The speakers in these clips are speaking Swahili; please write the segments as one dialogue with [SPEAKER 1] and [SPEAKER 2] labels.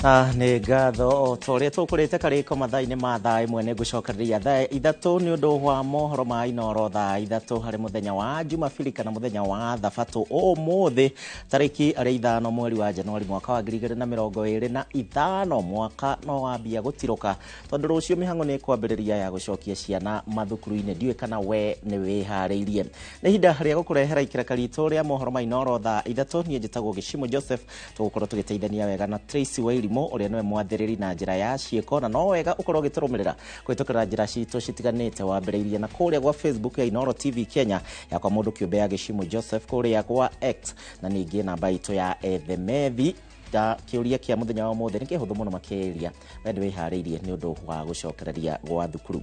[SPEAKER 1] Nĩ ngatho tũrĩa tũkũrĩte karĩko mathaa-inĩ ma thaa ĩmwe nĩ ngũcokereria thaa ithatũ nĩ ũndũ wa mohoro ma Inooro thaa ithatũ harĩ mũthenya wa Jumapili kana mũthenya wa Thabatũ ũmũthĩ tarĩki arĩa 5 mweri wa Januari mwaka wa 2025 mwaka no wambia gũtirũka tondũ rũciũ mĩhang'o nĩ kwambĩrĩria ya gũcokia ciana mathukuru-inĩ ndiũĩ kana we nĩ wĩharĩirie nĩ hinda rĩa gũkũrehera ikĩraka ritũ rĩa mohoro ma Inooro thaa ithatũ niĩ njĩtagwo Gĩshimo Joseph tũgũkorwo tũgĩteithania wega na Tracy Wairimu ũrĩa nĩwe mwathĩrĩri na njĩra ya ciĩko na no wega ũkorwo ũgĩtũrũmĩrĩra kũhĩtũkĩra njĩra citũ citiganĩte wambĩrĩirie na kũrĩa gwa Facebook ya Inooro TV Kenya yakwa mũndũ kĩũmbe ya Gĩshimo Joseph kũrĩa gwa X na ningĩ namba itũ ya Ethemethi kĩũria kĩa mũthenya wa ũmũthĩ nĩ kĩhũthũ mũno makĩria wende wĩharĩirie nĩ ũndũ wa gũcokereria gwa thukuru.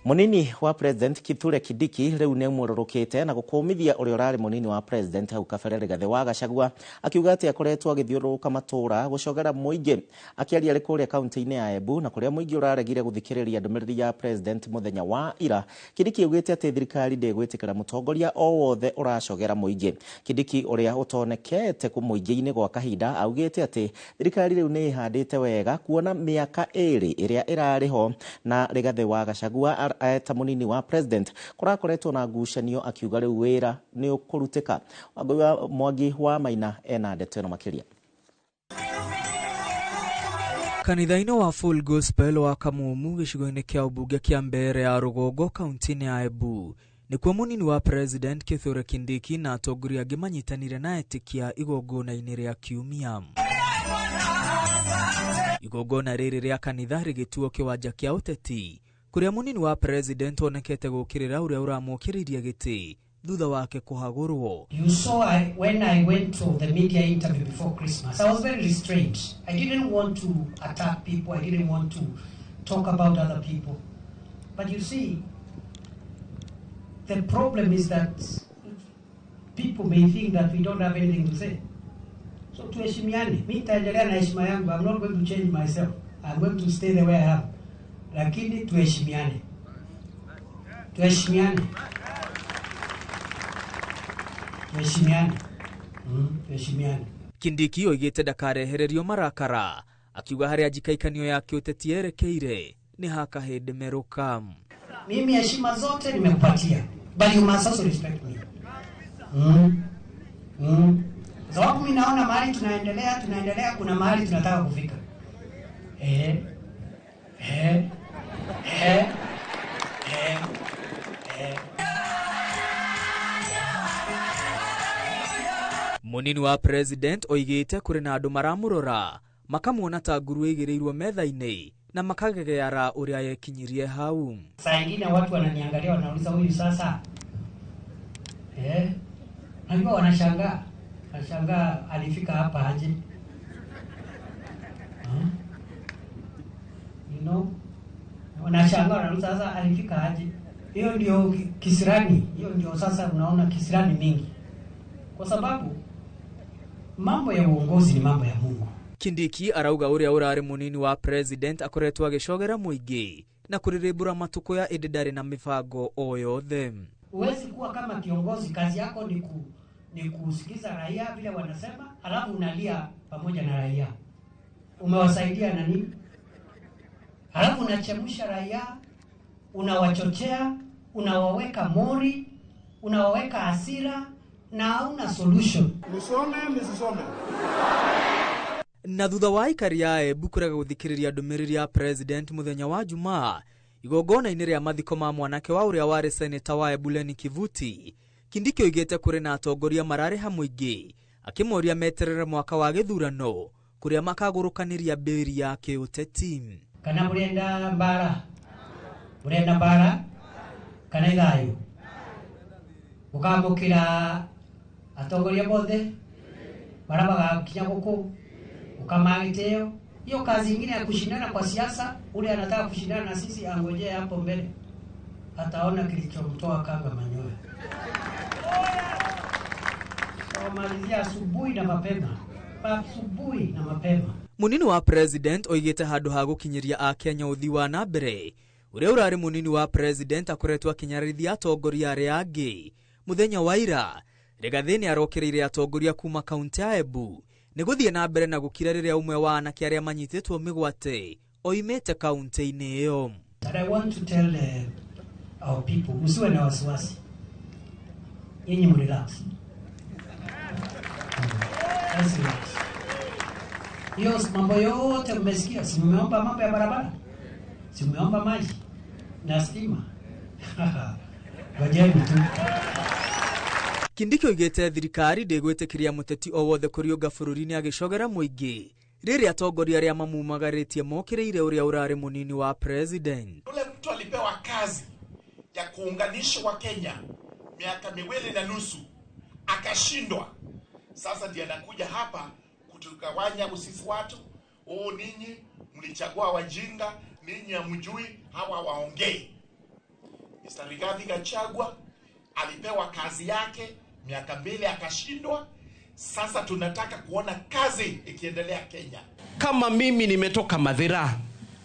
[SPEAKER 1] Munini wa President Kithure Kindiki rĩu nĩ mũrũrũkĩte na gũkũmithia ũrĩa ũrarĩ munini wa President hau kabere Rigathĩ wa Gachagua akiuga atĩ akoretwo agĩthiũrũrũka matũra gũcogera mũingĩ akĩaria arĩ kũrĩa kaunti-inĩ ya Embu na kũrĩa mũingĩ ũraregire gũthikĩrĩria ndũmĩrĩri ya President mũthenya wa ira. Kindiki augĩte atĩ thirikari ndĩgwĩtĩkĩra mũtongoria o wothe ũracogera mũingĩ. Kindiki ũrĩa ũtonekete mũingĩ-inĩ gwa kahinda augĩte atĩ thirikari rĩu nĩ ĩhandĩte wega kuona mĩaka ĩrĩ ĩrĩa ĩrarĩho na Rigathĩ wa Gachagua ta munini wa President kũrakoretwo na ngucanio akiuga rĩu wĩra nĩ ũkũrutĩka. Mwangi wa Maina ena ndeto ĩno makĩria.
[SPEAKER 2] Kanitha-inĩ wa Full Gospel wa Kamumu gĩcigo-inĩ kĩa ũmbunge kĩa mbere ya Rũgongo kaunti-inĩ ya Embu nĩkuo munini wa President Kithure Kindiki na atongoria angĩ manyitanire na etĩkia igongona-inĩ rĩa kiumia. Igongona rĩrĩ rĩa kanitha rĩgĩtuo kĩwanja kĩa ũteti kuria munini wa President onekete gũkĩrĩra ũrĩa ũramũkĩrĩirie gĩtĩ thutha wake kũhagũrwo.
[SPEAKER 3] You saw when I went to the media interview before Christmas, I was very restrained. I didn't want to attack people. I didn't want to talk about other people. But you see, the problem is that people may think that we don't have anything to say. So tuheshimiane. Mimi nitaendelea na heshima yangu. I'm not going to change myself. I'm going to stay the way I am. Lakini tuheshimiane. Tuheshimiane. Tuheshimiane. Tuheshimiane.
[SPEAKER 2] Kindiki oigĩte ndakarehererio marakara akiuga harĩa njikaikanio yake ũteti yerekeire nĩ haka hĩndĩ merũka.
[SPEAKER 3] Mimi heshima zote nimekupatia, but you must also respect me. Sababu mimi naona mahali tunaendelea kuna mahali tunataka kufika.
[SPEAKER 2] Munini wa President oigĩte kũrĩ na andũ maramũrora makamuona ta nguru ĩigĩrĩirwo metha-inĩ na makagegeara ũrĩa yekinyirie hau.
[SPEAKER 3] Saa ingine watu wananiangalia wanauliza huyu sasa najua wanashangaa alifika hapa aje. You know, wanashangaa wanauliza sasa alifika aje. Hiyo ndio kisirani, hiyo ndio sasa unaona kisirani mingi. Kwa sababu mambo ya uongozi ni mambo ya Mungu.
[SPEAKER 2] Kindiki arauga ũrĩa ũrarĩ munini wa President akoretwo agĩcogera mũingĩ na kũrĩrĩmbũra matukũ ya ndarĩ na mĩbango o yothe.
[SPEAKER 3] Huwezi kuwa kama kiongozi kazi yako ni kusikiza raia vile wanasema alafu unalia pamoja na raia. Umewasaidia na nini? Alafu unachemsha raia, unawachochea, unawaweka mori, unawaweka hasira na hauna solution.
[SPEAKER 4] Nisome.
[SPEAKER 2] Na thutha wa ikari ya Embu kũrega gũthikĩrĩria ndũmĩrĩri ya President mũthenya wa Jumaa igongona-inĩ rĩa mathiko ma mwanake wa ũrĩa warĩ seneta wa Embu Lenny Kivuti, Kindiki oigĩte kũrĩ na atongoria mararĩ hamwe mũingĩ akĩmoria meterere mwaka wa gĩthurano kũrĩa makagũrũkanĩria mbĩri ya kĩũteti.
[SPEAKER 3] Kana mũrenda mbara kana ithayo ũkamũkĩra atongoria bothe baraba kinya gũkũ ukamagiteo. Hiyo kazi nyingine ya kushindana kwa siasa, ule anataka kushindana na sisi angojee hapo mbele ataona kilichomtoa kanga manyoya. Malizia asubuhi na mapema.
[SPEAKER 2] Munini wa President oigĩte handũ ha gũkinyĩria a Kenya ũthii wa na mbere ũrĩa ũrarĩ munini wa President akoretwo akinyarithia atongoria arĩa angĩ. Muthenya wa ira Rigathĩ nĩ arokereire atongoria kuma kaunti ya Embu nĩ gũthiĩ na mbere na gũkira rĩrĩa umwe wa anake arĩa manyitĩtwo mĩgwate oimĩte kaunti-inĩ ĩyo.
[SPEAKER 3] And I want to tell our people, msiwe na wasiwasi. Nyinyi mrelax. Hiyo mambo yote mmesikia, si mmeomba mambo ya barabara? Si mmeomba maji na stima? Ngojeni tu.
[SPEAKER 2] Kindiki oigĩte thirikari ndĩgwĩtĩkĩria mũteti o wothe kũriũnga bũrũri-inĩ agĩcogera mũingĩ rĩrĩa atongoria arĩa mamumagarĩtie mokĩrĩire ũrĩa ũrarĩ mũnini wa president.
[SPEAKER 4] Yule mtu alipewa kazi ya kuunganisha wa Kenya miaka 2.5 akashindwa. Sasa ndiye anakuja hapa kutugawanya sisi watu. Ninyi mlichagua wajinga, ninyi hamjui, hawa waongee. Mr. Rigathi Gachagua alipewa kazi yake miaka 2 akashindwa. Sasa tunataka kuona kazi ikiendelea Kenya.
[SPEAKER 5] Kama mimi nimetoka Mathira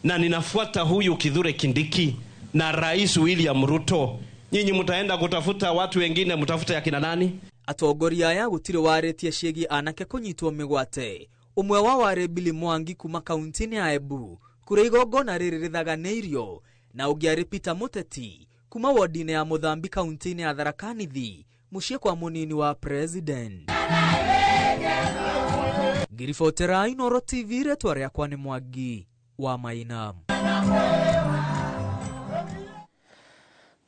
[SPEAKER 5] na ninafuata huyu Kithure Kindiki na Rais William Ruto, nyinyi mtaenda kutafuta watu wengine, mtafuta yakina nani?
[SPEAKER 2] Atongoria aya gũtirĩ warĩtie ciĩgiĩ anake kũnyitwo mĩgwate. Ũmwe wa warĩ Billy Mwangi kuma kaunti-inĩ ya Embu kũrĩa igongona rĩrĩ rĩthaganĩirio, na ũngĩ arĩ Peter Mũteti kuma wodi-inĩ ya Mũthambi kaunti-inĩ ya Tharaka Nithi mũciĩ kwa mũnini wa president. Ngiribotera Inooro TV, rĩtwa rĩakwa nĩ Mwangi wa Maina.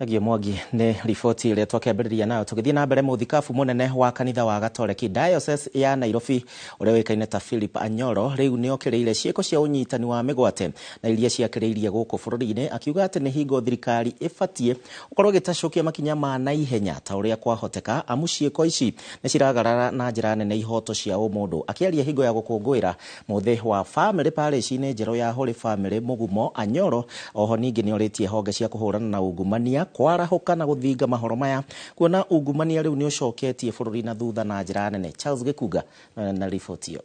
[SPEAKER 1] Nagia Mwangi nĩ riboti ĩrĩa twakĩambĩrĩria nayo tũgĩthiĩ na mbere. Mũthikabu mũnene wa kanitha wa Gatoreki Diocese ya Nairobi ũrĩa wĩkaine ta Philip Anyoro rĩu nĩ okĩrĩire ciĩko cia ũnyitani wa mĩgwate na iria ciakĩrĩirie gũkũ bũrũri-inĩ, akiuga atĩ nĩ hingo thirikari ĩbatiĩ gũkorwo ĩgĩtacũkia makinya ma naihenya ta ũrĩa kwahoteka, amu ciĩko ici nĩ ciragarara na njĩra nene ihoto cia ũmũndũ. Akĩaria hingo ya gũkũngũĩra mũthĩ wa family parish-inĩ njerũ ya Holy Family Mugumo, Anyoro oho ningĩ nĩ orĩtie honge cia kũhũrana na ungumania kwarahuka na gũthinga mahoro maya, kuona ungumania rĩu nĩ ũcoketie bũrũri na thutha na njĩra nene. Charles Gĩkunga na riboti ĩyo.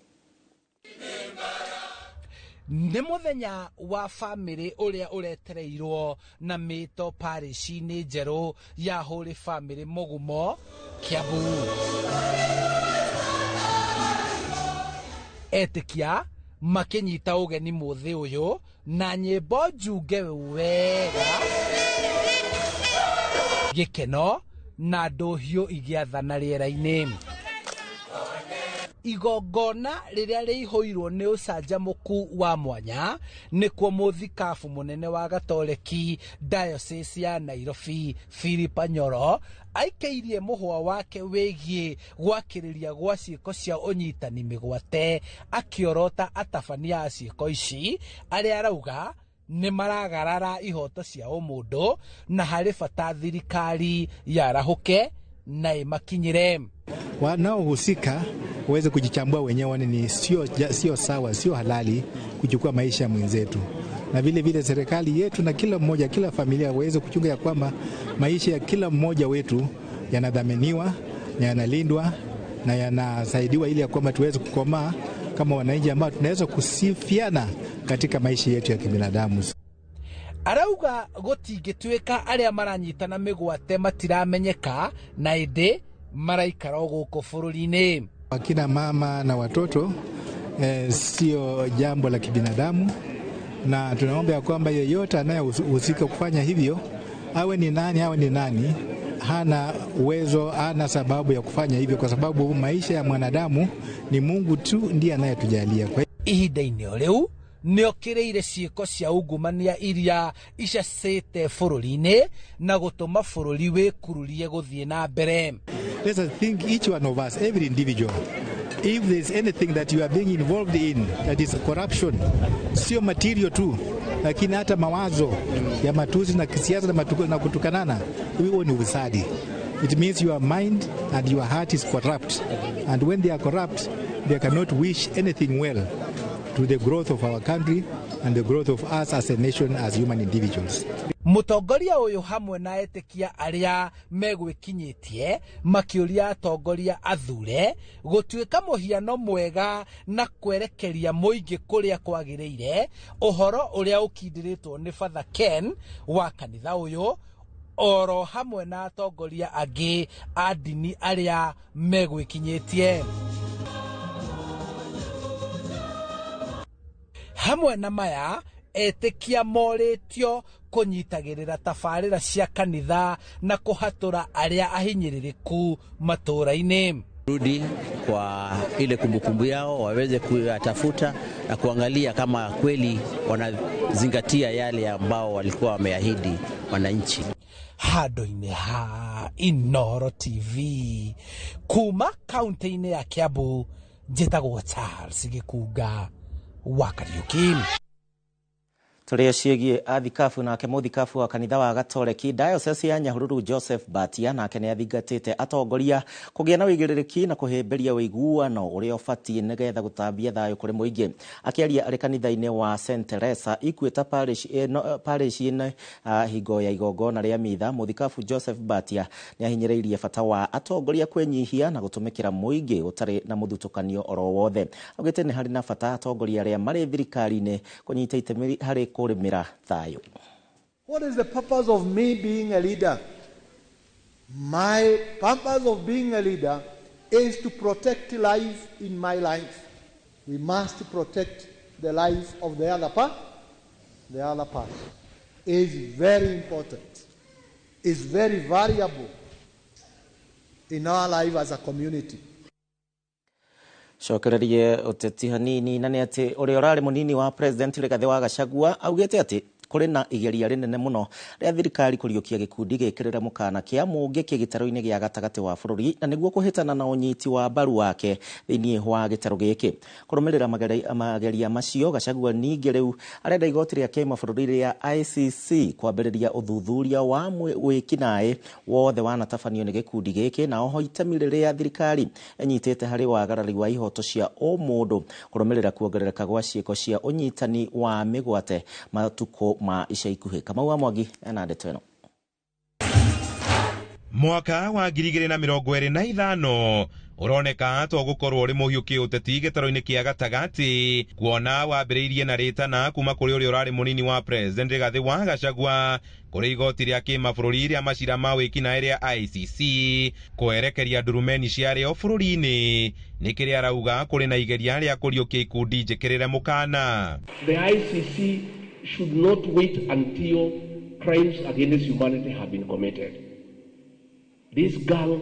[SPEAKER 6] Nĩ mũthenya wa family ũrĩa ũretereirwo na mĩto parish-inĩ njerũ ya Holy Family Mugumo, Kiambu. Etĩkia makĩnyita ũgeni mũthĩ ũyũ na nyĩmbo njunge wega, gĩkeno na ndũhiũ igĩathana rĩera-inĩ. Igongona rĩrĩa rĩihũirwo nĩ ũcanjamũku wa mwanya nĩkuo mũthikabu mũnene wa Gatoreki Diocese ya Nairobi Philip Anyoro aikĩirie mũhwa wake wĩgiĩ gwakĩrĩria gwa ciĩko cia ũnyitani mĩgwate, akĩorota atabania a ciĩko ici arĩa arauga nĩ maragarara ihoto cia ũmũndũ na harĩ bata thirikari yarahuke na imakinyire.
[SPEAKER 7] Wanaohusika waweze kujichambua wenyewe, ni sio sawa, sio halali kuchukua maisha ya mwenzetu, na vile vile serikali yetu na kila mmoja, kila familia waweze kuchunga ya kwamba maisha ya kila mmoja wetu yanadhaminiwa na yanalindwa na yanasaidiwa, ili ya kwamba tuweze kukomaa kama wananchi ambao tunaweza kusifiana katika maisha yetu ya kibinadamu.
[SPEAKER 6] Arauga gũtingĩtuĩka arĩa maranyitana mĩgwate matiramenyeka na ĩndĩ maraikara gũkũ bũrũri-inĩ.
[SPEAKER 7] Akina mama na watoto sio jambo la kibinadamu, na tunaomba ya kwamba yeyote anayehusika kufanya hivyo, awe ni nani, hana uwezo, hana sababu ya kufanya hivyo, kwa sababu maisha ya mwanadamu ni Mungu tu ndiye anayetujalia.
[SPEAKER 6] Ihinda-inĩ rĩu nĩ okĩrĩire ciĩko cia ungumania iria icacĩte bũrũri-inĩ na gũtũma bũrũri wĩkururie gũthiĩ na mbere.
[SPEAKER 7] Let's think each one of us, every individual, if there's anything that you are being involved in that is corruption, sio material tu, lakini hata mawazo ya matusi na kisiasa na kutukanana, huo ni ufisadi. It means your mind and your heart is corrupt, and when they are corrupt, they cannot wish anything well to the growth of our country and the growth of us as a nation, as human individuals.
[SPEAKER 6] Mũtongoria ũyũ hamwe na etĩkia arĩa megwĩkinyĩtie makĩũria atongoria athure gũtuĩka mũhiano mwega na kwerekeria mũingĩ kũrĩa kwagĩrĩire, ũhoro ũrĩa ũkindĩrĩtwo nĩ Father Ken wa kanitha ũyũ, oro hamwe na atongoria angĩ a ndini arĩa megwĩkinyĩtie. hamwe na maya etekia moretio kunyitagirira tafarira cia kanitha na kuhatura aria ahinyiririku maturaini.
[SPEAKER 8] Rudi kwa ile kumbukumbu yao, waweze kuyatafuta na kuangalia kama kweli wanazingatia yale ambao walikuwa wameahidi wananchi.
[SPEAKER 6] Handu-ini ha Inooro TV kuma kaunti-ini ya Kiambu, njĩtagwo Charles Gĩkunga wa Kariuki.
[SPEAKER 1] Turia ciĩgiĩ athikabu nake mũthikabu wa kanitha wa Gatoreki Diocese ya Nyahururu Joseph Batia nake nĩ athingatĩte atongoria kũgĩa na ũigĩrĩrĩki na kũhĩmbĩria ũiguano ũrĩa ũbatiĩ nĩgetha gũtambia thayũ kũrĩ mũingĩ. Akĩaria arĩ kanitha-inĩ wa St Teresa Ikweta parish-inĩ hingo ya igongona rĩa mitha, mũthikabu Joseph Batia nĩ ahinyĩrĩirie bata wa atongoria kwĩnyihia na gũtũmĩkĩra mũingĩ ũtarĩ na mũthutũkanio oro wothe. Augĩte nĩ harĩ na bata atongoria arĩa marĩ thirikari-inĩ kũnyita itemi harĩ
[SPEAKER 9] What is the purpose of me being a leader? My purpose of being a leader is to protect life in my life. We must protect the life of the other part. The other part is very important. Is very variable in our life as a community.
[SPEAKER 1] Cokererie ũteti hanini na nĩ atĩ ũrĩa ũrarĩ mũnini wa President Rigathi wa Gachagua augĩte atĩ kũrĩ na igeria rĩnene mũno rĩa thirikari kũriũkia gĩkundi gĩkĩrĩre mũkana kĩa mũngĩ kĩgĩtaro-inĩ gĩa gatagatĩ wa bũrũri na nĩguo kũhĩtana na ũnyiti wa mbaru wake thĩinĩ wa gĩtaro gĩkĩ. Kũrũmĩrĩra mageria macio, Gachagua ningĩ rĩu arenda igoti rĩa kĩmabũrũri rĩa ICC kwambĩrĩria ũthuthuria wa wĩkinaĩ wothe wanatabanio nĩ gĩkundi gĩkĩ na oho itemi rĩrĩa thirikari ĩnyitĩte harĩ wagarari wa ihoto cia mũndũ kũrũmĩrĩra kuongerereka gwa ciĩko cia ũnyitani wa mĩgwate matukũ ma ica ikuhĩ. Kamau wa Mwangi ena ndeto ĩno.
[SPEAKER 10] Mwaka wa 2025 uroneka to gukorwo uri muhiuki uteti gĩtaro-inĩ kĩa gatagati kuona wambĩrĩirie na rĩtana kuma kũrĩ ũrĩa ũrarĩ mũnini wa President Rigathi wa Gachagua kũrĩ igoti rĩa kĩmabũrũri rĩa macira ma wĩkinaĩ rĩa ICC kwerekeria ndurumeni ciarĩo bũrũri-inĩ nĩ kĩrĩa arauga kũrĩ na igeria rĩa kũriũkia ikundi njĩkĩrĩre mũkana.
[SPEAKER 11] The ICC should not wait until crimes against humanity have been committed. This gang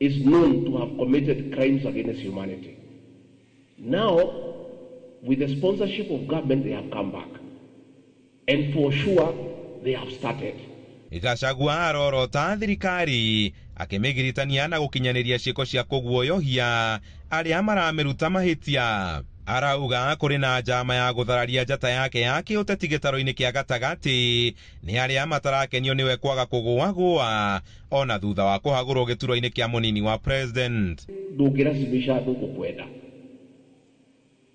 [SPEAKER 11] is known to have committed crimes against humanity. Now, with the sponsorship of government, they have come back. And for sure, they have started.
[SPEAKER 10] Gachagua arorota thirikari akĩmĩgiritania na gũkinyanĩria ciĩko cia kũguoyohia arĩa maramĩruta mahĩtia. Arauga kũrĩ na njama ya gũthararia njata yake ya kĩũteti gĩtaro-inĩ kĩa gatagatĩ nĩ arĩa matarakenio nĩwe kwaga kũgũagũa ona thutha wa kũhagũrwo gĩturwa-inĩ kĩa mũnini wa President.
[SPEAKER 11] Ndũngĩracimisha andũ gũkwenda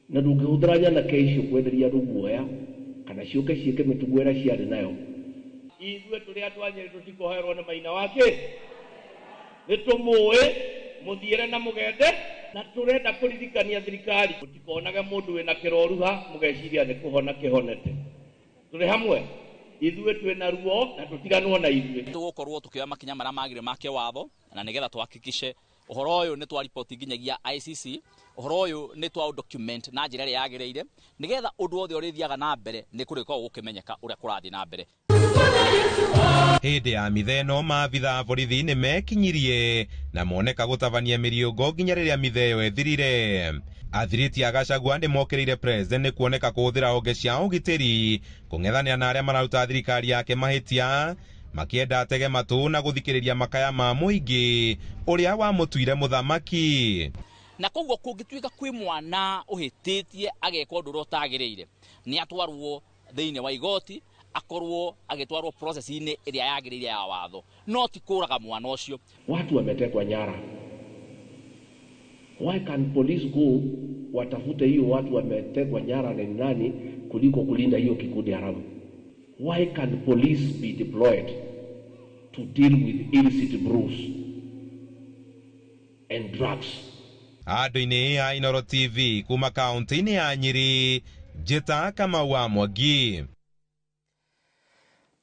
[SPEAKER 11] na ndũngĩhũthĩra nyanake icio kwenderia andũ guoya kana ciũke ciĩke mĩtugo ĩrĩa ciarĩ nayo. Ithuĩ tũrĩ andũ a Nyeri tũtikoherwo nĩ maina wake, nĩtũmũĩ mũthiĩre na mũgende na turenda kuririkania thirikari mutikonaga mundu wina kiroruha mugeciria ni kuhona kihonete. Turi hamwe ithuĩ twina ruo na tutiganwo na ithuĩ
[SPEAKER 12] tugukorwo tukioya makinya maria magire make watho na nigetha tuhakikishe uhoro uyu ni twa report nginyagia ICC, uhoro uyu ni twa document na njira ĩrĩa yagĩrĩire nigetha ũndũ wothe ũrĩthiaga na mbere ni kũrĩkorwo gũkĩmenyeka ũrĩa kũrathiĩ na mbere.
[SPEAKER 10] Hĩndĩ ya mitheno maabitha borithi nĩ mekinyirie na moneka gũtabania mĩriũngo nginya rĩrĩa mitha ĩyo ethirire. Athiriti a Gachagua nĩ mokĩrĩire President nĩ kuoneka kũhũthĩra honge cia ũgitĩri kũng'ethanĩra na arĩa mararuta thirikari yake mahĩtia makĩenda atege matũ na gũthikĩrĩria makaya ma mũingĩ ũrĩa wamũtuire mũthamaki.
[SPEAKER 12] Na koguo kũngĩtuĩka kwĩ mwana ũhĩtĩtie agekwo ũndũ ũrĩa ũtagĩrĩire nĩ atwarwo thĩinĩ wa igoti akorwo agĩtwarwo process-inĩ ĩrĩa yagĩrĩire ya watho, no ti kũraga mwana ũcio.
[SPEAKER 11] Watu wametekwa nyara. Why can police go watafute hiyo watu wametekwa nyara ni nani kuliko kulinda hiyo kikundi haramu? Why can police be deployed to deal with illicit brews and drugs?
[SPEAKER 10] Andũ-inĩ ya Inooro TV kuma kaunti-inĩ ya Nyeri, njĩta Kamau wa Mwangi.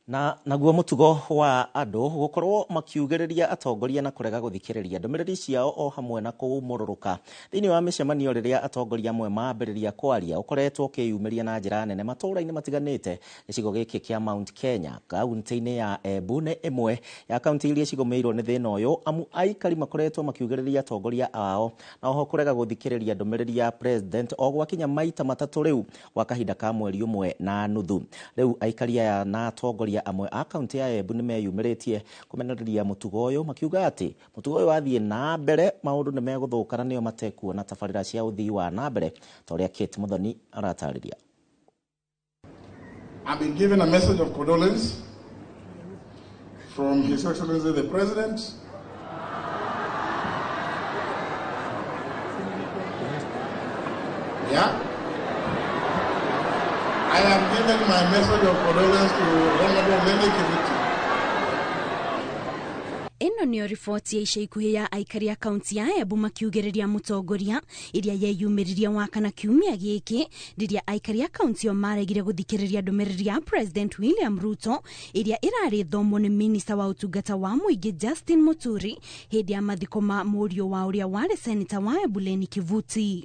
[SPEAKER 1] naguo mutugo wa andu gukorwo makiugiriria atongoria na kurega guthikiriria ndumiriri ciao o hamwe na kuumururuka thiini wa micemanio riria atongoria amwe maambiriria kwaria ukoretwo ukiyumiria na njira nene matura-ini matiganite gicigo giki kia Mount Kenya. Kaunti-ini ya Embu ni imwe ya kaunti iria cigomeirwo ni thina uyu, amu aikari makoretwo makiugiriria atongoria ao na oho kurega guthikiriria ndumiriri ya president o gwakinya maita matatu riu gwa kahinda ka mweri umwe na nuthu. Riu aikari aya na atongoria amwe a kaunti ya Embu nimeyumiritie kumenereria mutugo uyu makiuga ati mutugo uyu wathie na mbere maundu nimeguthukana nio matekuona tabarira cia uthii wa na mbere toria Kate Muthoni aratariria.
[SPEAKER 13] I've been given a message of condolence from His Excellency the President. Yeah. I have given my message of condolence to Honorable Bwene Kivutĩ.
[SPEAKER 14] Ino nio riboti ya ica ikuhi ya aikari ya kaunti ya Embu makiugiriria mutongoria iria yeyumiriria wakana kiumia giki riria aikari ya kaunti yo maregire guthikiriria ndumiriri ya President William Ruto iria irari thomo ni minista wa utungata wa muingi Justin Muturi hindi ya mathiko ma murio wa uria wari senator wa Embu Bwene Kivutĩ.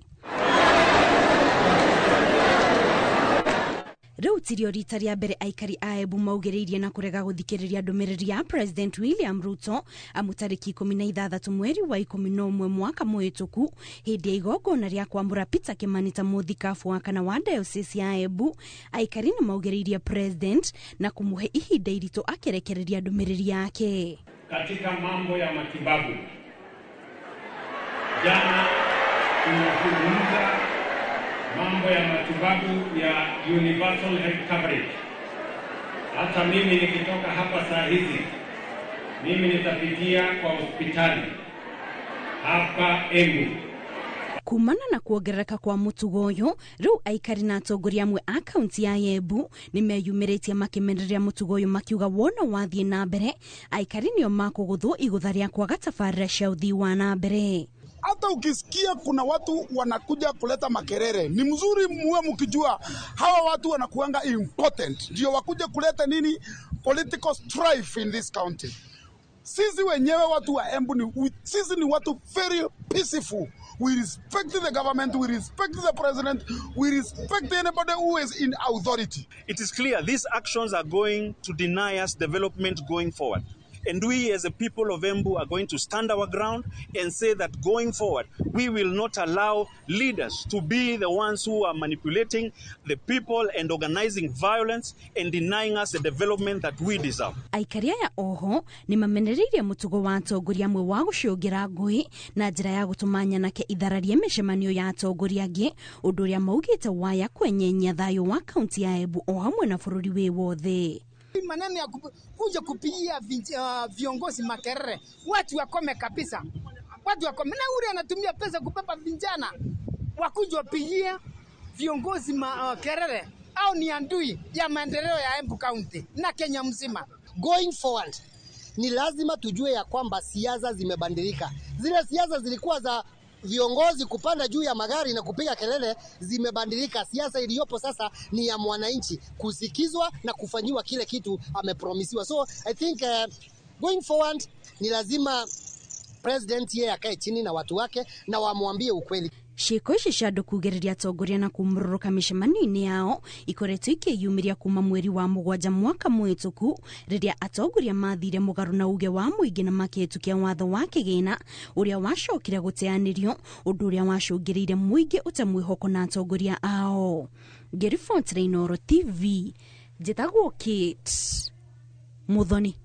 [SPEAKER 14] Riu tirio rita ria mbere aikari a Embu maugiririe na kurega guthikiriria ndumiriri ya President William Ruto amutariki 16 mweri wa 11 mwaka muhituku hindi ya igongona ria kwambura Peter Kimani ta muthikabu wa kana wa diocese ya Embu. Aikari ni maugiririe president na kumuhe ihinda irito akirekereria ndumiriri yake.
[SPEAKER 15] Katika mambo ya matibabu, jana tunazungumza mambo ya matibabu ya universal health coverage. Hata mimi nikitoka hapa saa hizi, mimi nitapitia kwa hospitali hapa Embu.
[SPEAKER 14] Kumana na kuongerereka kwa mutugo uyu, riu aikari na atongoria amwe a kaunti ya Embu nimeyumiritie makimenereria mutugo uyu makiuga wona wathie na mbere aikari nio makuguthwo igutha ria kwaga tabarira cia uthii wa na mbere.
[SPEAKER 16] Hata ukisikia kuna watu wanakuja kuleta makerere, ni mzuri muwe mkijua hawa watu wanakuanga important ndio wakuja kuleta nini political strife in this county. Sisi wenyewe watu wa Embu sisi ni watu very peaceful. We respect the government, we respect the president, we respect anybody who is in authority.
[SPEAKER 17] It is clear these actions are going to deny us development going forward. And we as a people of Embu are going to stand our ground and say that going forward, we will not allow leaders to be the ones who are manipulating the people and organizing violence and denying us the development that we deserve.
[SPEAKER 14] Aikaria ya oho ni mamenereirie mutugo wa atongoria amwe wa guciungira ngui na njira ya gutumanya nake ithararie micemanio ya atongoria angi undu uria maugite waya kwenyenya thayo wa kaunti ya Embu o hamwe na bururi wi wothe.
[SPEAKER 18] Maneno ya kuja kupigia viongozi makerere, watu wakome kabisa, watu wakome. Na ule anatumia pesa kubeba vijana wakuja wapigia viongozi makerere, au ni andui ya maendeleo ya Embu County na Kenya mzima.
[SPEAKER 19] Going forward, ni lazima tujue ya kwamba siasa zimebadilika. Zile siasa zilikuwa za viongozi kupanda juu ya magari na kupiga kelele zimebadilika. Siasa iliyopo sasa ni ya mwananchi kusikizwa na kufanyiwa kile kitu amepromisiwa. So I think going forward ni lazima president yeye akae chini na watu wake na wamwambie ukweli.
[SPEAKER 14] Ciiko ici cia andu kugiriria atongoria na kumururuka micemanio-ini yao ikoretwo ikiyumiria kuma mweri wa 7 mwaka muhituku riria atongoria mathire mugaru na uge wa muingi na makihitukia watho wa kigina uria wacokire guteanirio undu uria wacungiriire muingi utamwihoko na atongoria ao. Ngiribotera Inooro TV, njitagwo Kate Muthoni.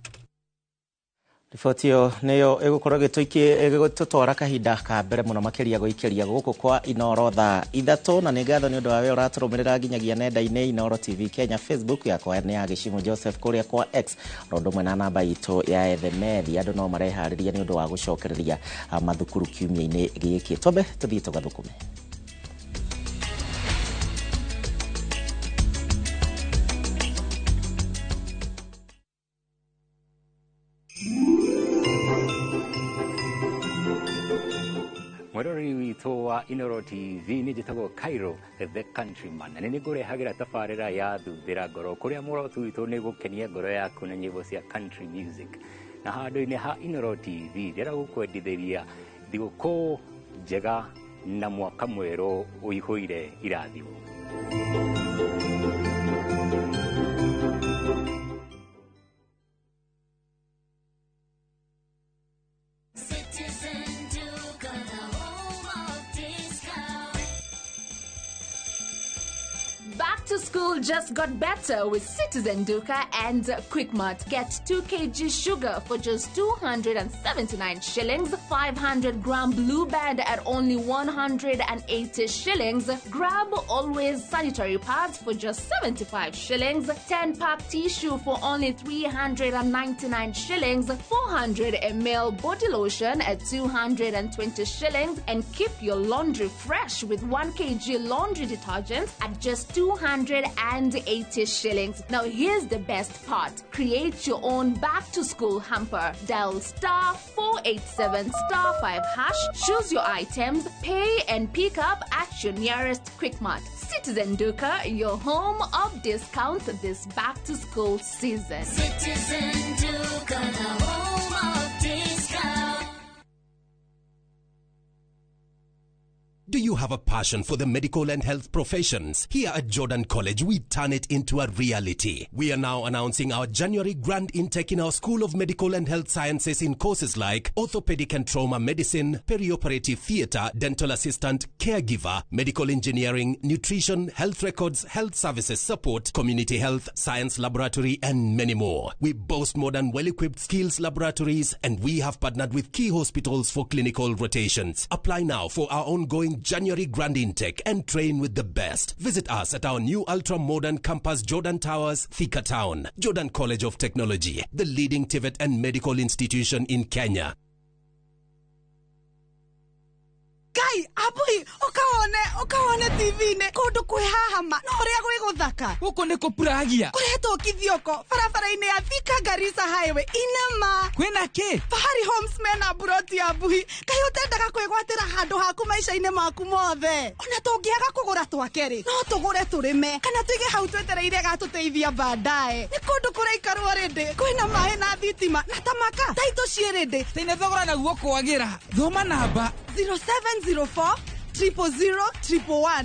[SPEAKER 1] Riboti iyo niyo igukorwo gitutwara kahinda ka mbere muno makiria guikiria guku kwa Inooro thaa 3 na nigatho ni undu wa we uraturumirira nginyagia nenda-ini Inooro TV Kenya, Facebook yakwa ni ya Gishimu Joseph, kuria kwa X rondo mwe na namba itu ya Ethemethi. Andu no marehariria ni undu wa gucokereria mathukuru kiumia-ini giki. Twambe tuthie tugathukume.
[SPEAKER 20] Whether we witũ wa Inooro TV nĩ njĩtagwo Cairo the Countryman, na nĩ ngũrehagĩra tabarĩra ya Thuthĩra Ngoro, kũrĩa muoroto witũ nĩ gũkenia ngoro yaku na nyĩmbo cia country music. Na handũ-inĩ ha Inooro TV ndĩrenda gũkwendithĩria thigũkũ njega na mwaka mwerũ ũihũire irathimo.
[SPEAKER 21] Back to school just got better with Citizen Duka and Quickmart. Get 2 kg sugar for just 279 shillings, 500-gram Blue Band at only 180 shillings. Grab Always sanitary pads for just 75 shillings, 10-pack tissue for only 399 shillings, 400 ml body lotion at 220 shillings, and keep your laundry fresh with 1 kg laundry detergent at just 280 shillings. Now here's the best part. Create your own back to school hamper. Dial star 487 star 5 hash. Choose your items, pay and pick up at your nearest Quickmart. Citizen Duka, your home of discounts this back to school season.
[SPEAKER 22] Citizen Duka, the home of discounts.
[SPEAKER 23] Do you have a passion for the medical and health professions? Here at Jordan College, we turn it into a reality. We are now announcing our January grand intake in our School of Medical and Health Sciences in courses like Orthopedic and Trauma Medicine, Perioperative Theatre, Dental Assistant, Caregiver, Medical Engineering, Nutrition, Health Records, Health Services Support, Community Health, Science Laboratory, and many more. We boast modern, well-equipped skills laboratories, and we have partnered with key hospitals for clinical rotations. Apply now for our ongoing January grand intake and train with the best. Visit us at our new ultra-modern campus, Jordan Towers, Thika Town. Jordan College of Technology, the leading TVET and medical institution in Kenya.
[SPEAKER 24] Kai, abui, okaone TV ne kundu kwihahama no ria gwi guthaka
[SPEAKER 25] guko ni kupuragia
[SPEAKER 24] kuretwo kithioko barabara-ini ya Thika Garissa Highway inema
[SPEAKER 25] kwina ki
[SPEAKER 24] Fahari Homes mena buroti abui kai utendaga kwigwatira handu haku maisha-ini maku mothe ona tungiaga kugura twakeri no tugure turime kana tuige hau twetereire gatuteithia baadaye ni kundu kuraikarwo rindi kwina maĩ na thitima na tamaka taito ciĩrĩndĩ
[SPEAKER 25] tene thogora naguo kwagira thoma namba
[SPEAKER 24] 0704 000 111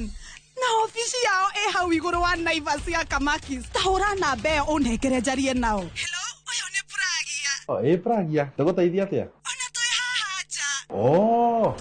[SPEAKER 24] na ofisi yao hau iguru wa Naivas ya Kamakis. Tahura namba ĩyo ũnengere njarie nao. Hello, ũyũ nĩ Pragia.
[SPEAKER 26] Pragia, ndagũteithia atĩa?
[SPEAKER 24] Ona twĩ haha nja.
[SPEAKER 26] Oh.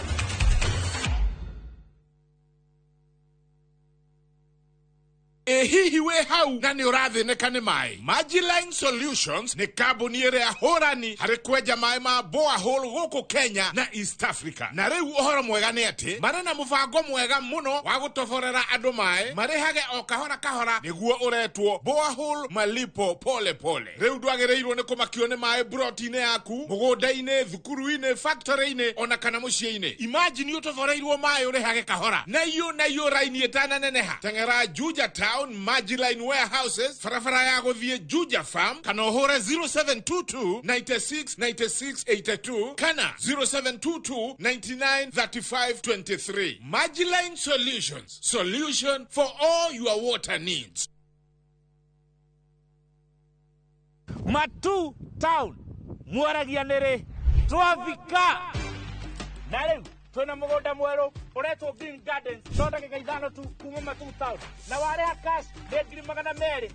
[SPEAKER 4] Hihi we hau na nĩ ũrathĩnĩka nĩ maĩ. Magiline Solutions nĩ kambuni ĩrĩa hũrani harĩ kwenja maĩ ma borehole gũkũ Kenya na East Africa. Na rĩu ũhoro mwega nĩ atĩ marĩ na mũbango mwega mũno wa gũtoborera andũ maĩ marĩhage o kahora kahora nĩguo ũretwo borehole malipo pole pole. Rĩu ndwagĩrĩirwo nĩ kũmakio nĩ maĩ broti-inĩ yaku, mũgũnda-inĩ, thukuru-inĩ, factory-inĩ ona kana mũciĩ-inĩ. Imagine ũtoboreirwo maĩ ũrĩhage kahora. Na iyo raini ĩtananeneha. Teng'era Juja Town Magiline Warehouses, farafara ya gũthiĩ Juja Farm, kana ũhũre 0722 96 96 82 kana 0722 99 35 23. Magiline Solutions, solution for all your water needs.
[SPEAKER 27] Matu Town, Mwaragia nĩrĩ twafika na rĩu twina mũgũnda mwerũ ũretwo Green Gardens thondeka ithano tu kuma Matu Town na warĩha cash nĩ 280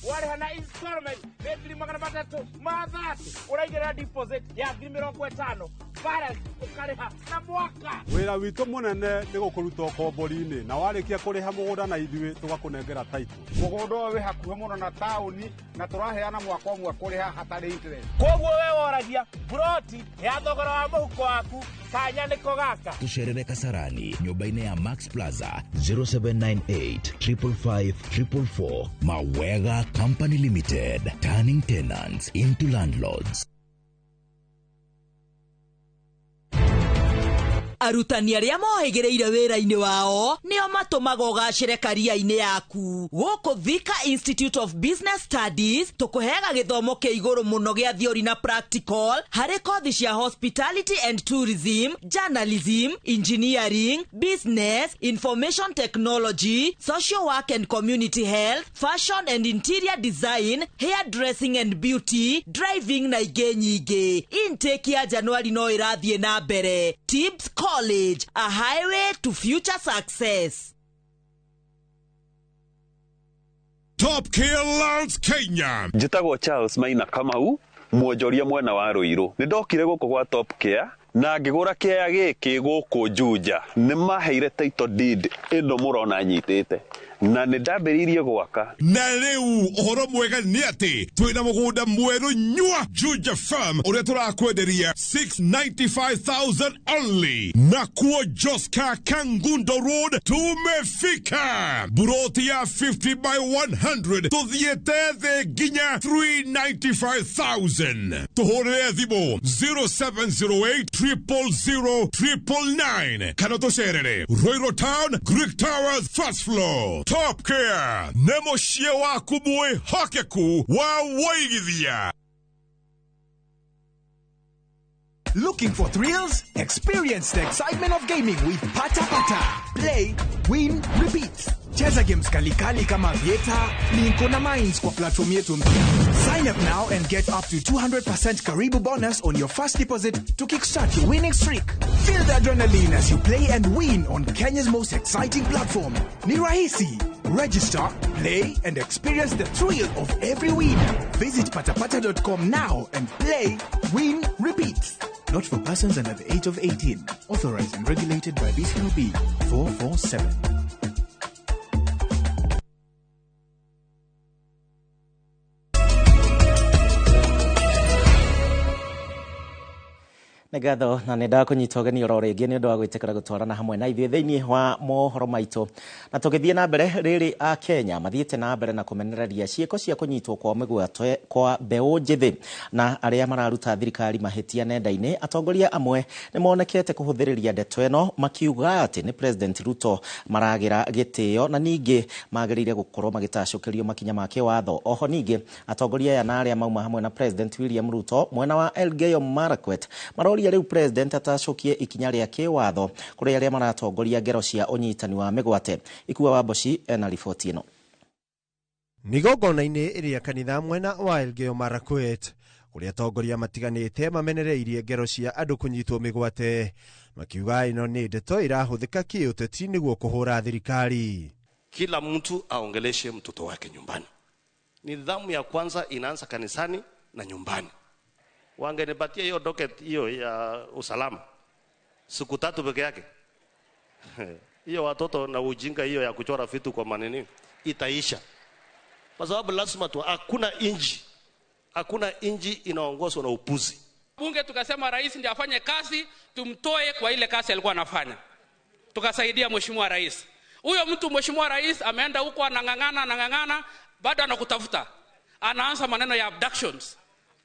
[SPEAKER 27] warĩha na installment nĩ 330 ũraigĩrĩra deposit ya 50,000 balance ũkarĩha na mwaka.
[SPEAKER 26] Wĩra witũ mũnene nĩ gũkũruta ũkombori-inĩ na warĩkia kũrĩha mũgũnda na ithuĩ tũgakũnengera title. Mũgũnda ũyũ wĩ hakuhĩ mũno na taũni na tũraheana mwaka ũmwe kũrĩha hatarĩ interest.
[SPEAKER 27] Koguo we woragia broti ya thogora wa mũhuko waku kanya nĩko gaka.
[SPEAKER 28] Tucerere Kasarani, nyũmba-inĩ ya Max Plaza 0798 555 444. Mawega Company Limited, turning tenants into landlords.
[SPEAKER 2] arutani arĩa mohĩgĩrĩire wĩra-inĩ wao nĩo matũmaga ũgacĩre karia-inĩ yaku. Gũkũ Thika Institute of Business Studies tũkũheaga gĩthomo kĩa igũrũ mũno gĩa theory na practical harĩ kothi cia hospitality and tourism, journalism, engineering, business, information technology, social work and community health, fashion and interior design, hairdressing and beauty, driving na ingĩ nyingĩ. Intake ya Januari no ĩrathiĩ na mbere. Tibbs College, a highway to future success.
[SPEAKER 3] Top Gear Lounge Kenya.
[SPEAKER 5] Njĩtagwo Charles Maina Kamau, mwonjoria mwena wa Ruiru. Nĩndokire gũkũ gwa Top Gear na ngĩgũra kĩaya gĩkĩ gũkũ Juja. Nĩ maheire title deed ĩno mũrona nyitĩte. Na nĩndambĩrĩirie gwaka.
[SPEAKER 3] Na rĩu ũhoro mwega nĩ atĩ twĩna mũgũnda mwerũ nyua Juja Farm ũrĩa tũrakwenderia 695,000 only. Na kuo Joska Kangundo Road tumefika. Buroti ya 50 by 100 tuthiĩte thĩ nginya 395,000. Tũhũrĩre thimũ 0708 kana tũcerere Ruiru Town, Greek Towers, first floor. Top Gear, nemo shie waku mwe hakeku wa waigithia.
[SPEAKER 6] Looking for thrills? Experience the excitement of gaming with Pata Pata. Play, win, repeat. Cheza games kalikali kama Vieta, Linko na Mines kwa platform yetu mpya. Sign up now and get up to 200% Karibu bonus on your first deposit to kickstart your winning streak. Feel the adrenaline as you play and win on Kenya's most exciting platform. Ni rahisi. Register, play, and experience the thrill of every win. Visit patapata.com now and play, win, repeat. Not for persons under the age of 18. Authorized and regulated by BCLB 447.
[SPEAKER 1] Negatho na nenda kũnyita ũgeni oro rĩngĩ nĩ ũndũ wa gwĩtĩkĩra gũtwarana hamwe na ithuĩ thĩinĩ wa mohoro maitũ. Na tũgĩthiĩ na mbere, rĩrĩ a Kenya mathiĩte na mbere na kũmenereria ciĩko cia kũnyitwo kwa mĩgwate kwa mbeũ njĩthĩ na arĩa mararuta thirikari mahĩtia nenda-inĩ. Atongoria amwe nĩ monekete kũhũthĩrĩria ndeto ĩno makiuga atĩ nĩ President Ruto maragĩra gĩtĩo na ningĩ magĩrĩire gũkorwo magĩtacũkĩrio makinya ma kĩwatho. Oho ningĩ atongoria aya na arĩa mauma hamwe na President William Ruto mwena wa Elgeyo Marakwet marori rĩu President atacokie ikinya rĩa kĩwatho kũrĩ arĩa maratongoria ngero cia ũnyitani wa mĩgwate. Ikuwa Wamboci ena riboti ĩno.
[SPEAKER 7] Migongona-inĩ ĩrĩa kanitha mwena wa Elgeyo Marakwet kũrĩa atongoria matiganĩte mamenereirie ngero cia andũ kũnyitwo mĩgwate makiuga ĩno nĩ ndeto ĩrahũthĩka kĩũteti nĩguo kũhũra thirikari.
[SPEAKER 8] Kila mtu aongeleshe mtoto wake nyumbani. Nidhamu ya kwanza inaanza kanisani na nyumbani. Wangenipatia hiyo docket hiyo ya usalama siku 3 peke yake. Hiyo watoto na ujinga hiyo ya kuchora vitu kwa maneno itaisha. Kwa sababu lazima tu hakuna inji inaongozwa na upuzi.
[SPEAKER 9] Bunge tukasema rais ndiye afanye kazi, tumtoe kwa ile kazi alikuwa anafanya. Tukasaidia mheshimiwa rais. Huyo mtu mheshimiwa rais ameenda huko anangangana bado anakutafuta. Anaanza maneno ya abductions.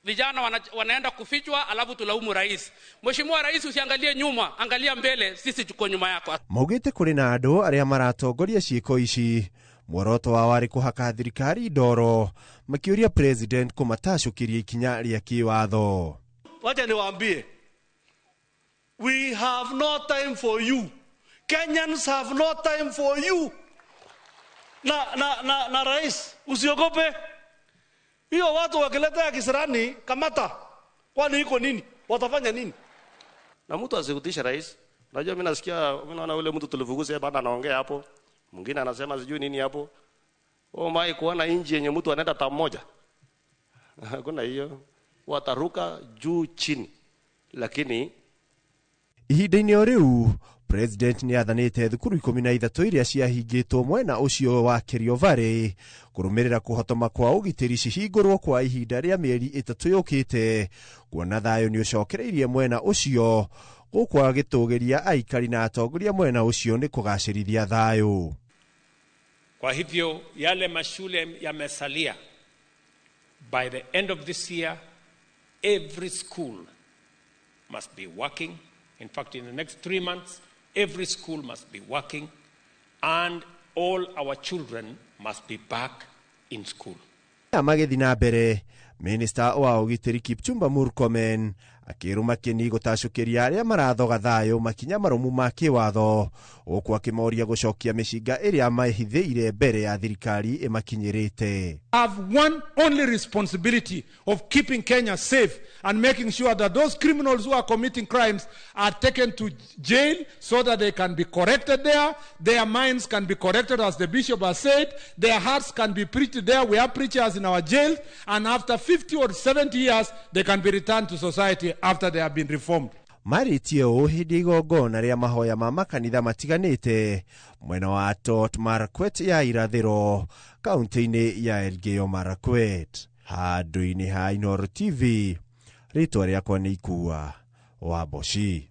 [SPEAKER 9] Vijana wanaenda kufichwa alafu tulaumu rais. Mheshimiwa rais usiangalie nyuma, angalia mbele, sisi tuko nyuma yako.
[SPEAKER 7] Maugite kuri na andu aria maratongoria ciiko ici. Mworoto wa wari kuhaka thirikari ndoro makiuria President kumatashukiria ikinya ria kiwatho.
[SPEAKER 8] Wacha niwaambie. We have no time for you. Kenyans have no time for you. Na rais usiogope. Hiyo watu wakileta kisirani kamata. Kwani iko nini? Watafanya nini? Na mtu asikutisha rais. Unajua mimi naona ule mtu tulivuguze baada anaongea hapo. Mwingine anasema sijui nini hapo. Mai kuona inji yenye mtu anaenda ta mmoja. Hakuna hiyo. Wataruka juu chini. Lakini
[SPEAKER 7] ihinda-inĩ o rĩu President ni athanĩte thukuru 13 iria ciahingĩtwo mwena ũcio wa Kerio Valley kũrũmĩrĩra kũhotoma kwa ũgitĩri cihingũrwo kwa ihinda rĩa mĩeri 3 yũkĩte kuona thayũ nĩ ũcokereirie mwena ũcio gũkwa gĩtũgĩria aikari na atongoria mwena ũcio nĩ kũgacĩrithia thayũ.
[SPEAKER 12] Kwa hivyo yale mashule yamesalia, by the end of this year every school must be working In fact, in the next 3 months, every school must be working and all our children must be back in school.
[SPEAKER 7] Amagethi na mbere, Minister wa ugitiri Kipchumba Murkomen akiruma kini gutacukiria aria marathoga thayo makinya marumu ma kiwatho okwo akimoria gucokia mishinga iria mahithiire mbere ya thirikari imakinyirite.
[SPEAKER 10] Have one only responsibility of keeping Kenya safe and making sure that those criminals who are committing crimes are taken to jail so that they can be corrected there, their minds can be corrected as the bishop has said, their hearts can be preached there. We have preachers in our jails, and after 50 or 70 years they can be returned to society after they have been reformed.
[SPEAKER 7] Maritie o hindi igongona ria mahoya ma makanitha matiganite mwena wa Tot Marakwet ya irathiro kaunti-ini ya Elgeyo Marakwet. Handu-ini ha Inooro TV, ritwa riakwa ni Ikua wa Boshi.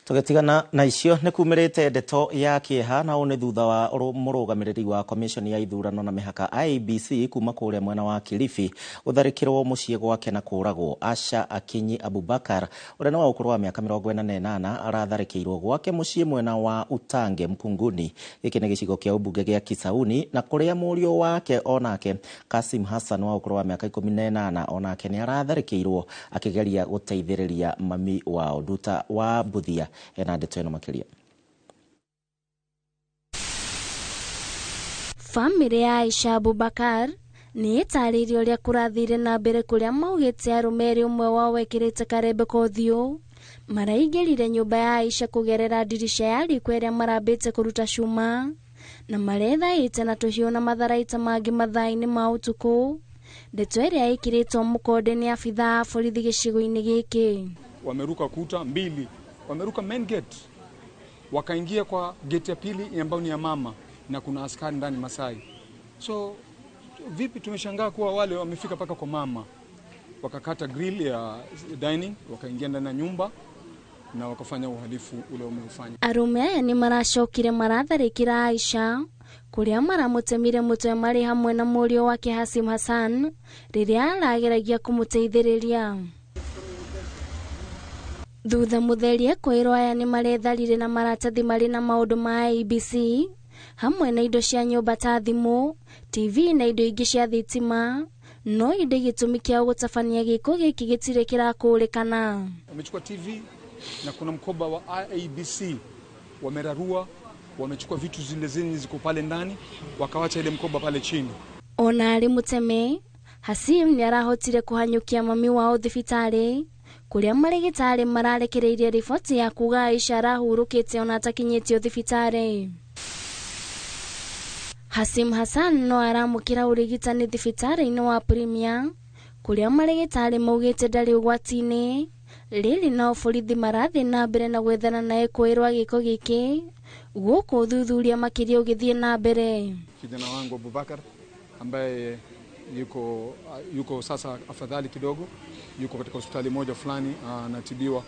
[SPEAKER 1] Tugetigana na icio nĩ kumirite ndeto ya kieha na one thutha wa murugamiriri wa commission ya ithurano na mihaka IEBC kuma kuria mwena wa Kilifi utharikirwo mucie gwake na kuragwo. Asha Akinyi Abubakar uria wa ukuru wa miaka 48 aratharikirwo gwake mucie mwena wa Utange Mkunguni. Giki nĩ gicigo kia ubunge gia Kisauni na kuria murio wake onake Kasim Hassan wa ukuru wa miaka 18 onake ni aratharikirwo akigeria guteithĩrĩria mami wao Nduta wa Buthia ena ndeto eno makiria.
[SPEAKER 11] Family ya Aisha Abubakar ni itaririo ria kurathire na mbere kuria maugite arumeri umwe wao wekirite karebe kothio maraigirire nyumba ya Aisha kugerera dirisha ya riko iria marambite kuruta cuma na marethaite na tuhiu na matharaita mangi mathaini ma utuku. Ndeto iria ikiritwo mukode ni afitha borithi gicigo-ini giki.
[SPEAKER 13] Wameruka kuta mbili, wameruka main gate, wakaingia kwa gate ya pili ambayo ni ya mama na kuna askari ndani Masai. So vipi, tumeshangaa kuwa wale wamefika paka kwa mama, wakakata grill ya dining, wakaingia ndani ya nyumba na wakafanya uhalifu ule wameufanya.
[SPEAKER 11] Arume aya ni maracokire maratharikira Aisha kuria maramutemire mutwe mari hamwe na murio wake Hasim Hassan riria arageragia kumuteithiriria. Thutha mutherie kwirwo aya ni maretharire na maratathi mari na maundu ma IEBC hamwe na indo cia nyumba ta thimu, TV na indo ingi cia thitima, no inde gitumi kia gutabania giko giki gitire kirakurikana.
[SPEAKER 13] Wamechukua TV na kuna mkoba wa IEBC wamerarua, wamechukua vitu zile zenye ziko pale ndani wakawacha ile mkoba pale chini.
[SPEAKER 11] Ona ari muteme Hasim ni arahotire kuhanyukia mami wao thibitari kuria marigitari mararekereirie riboti ya kuga Aisha arahurukite ona atakinyitio thibitari. Hasim Hassan no aramukira urigitani thibitari-ini wa Premier kuria marigitari maugite ndari ugwati-ini. Riri na borithi marathi na mbere na gwethana nae kwirwa giko giki guku thuthuria makiria ugithie na mbere.
[SPEAKER 13] Kijana wangu Abubakar ambaye yuko sasa afadhali kidogo, yuko katika hospitali moja fulani anatibiwa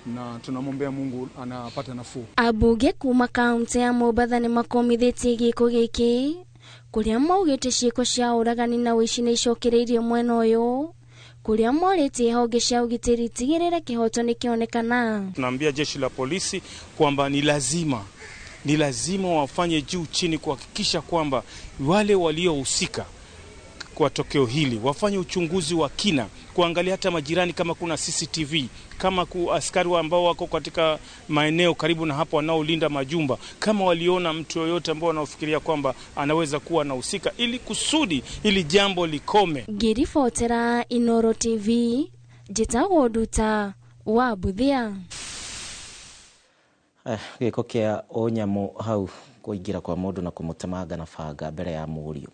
[SPEAKER 13] na tunamwombea Mungu anapata nafuu. Abuge
[SPEAKER 11] kuma kaunti ya Mombasa ni makomithitie giko giki kuria maugite ciiko cia uragani na wici ni icokereirio mwena uyu kuria morete honge cia ugitiri tigirire kihoto ni kionekana.
[SPEAKER 13] Tunaambia jeshi la polisi kwamba ni lazima wafanye juu chini kuhakikisha kwamba wale waliohusika kwa tokeo hili wafanye uchunguzi wa kina, kuangalia hata majirani kama kuna CCTV, kama askari ambao wako katika maeneo karibu na hapo wanaolinda majumba, kama waliona mtu yoyote ambao wanaofikiria kwamba anaweza kuwa anahusika, ili kusudi ili jambo likome.
[SPEAKER 11] Girifotera Inooro TV, Jitago Nduta wa Buthia.
[SPEAKER 1] Giko kia onyamu hau kuingira kwa mundu na kumutemanga na banga mbere ya murio.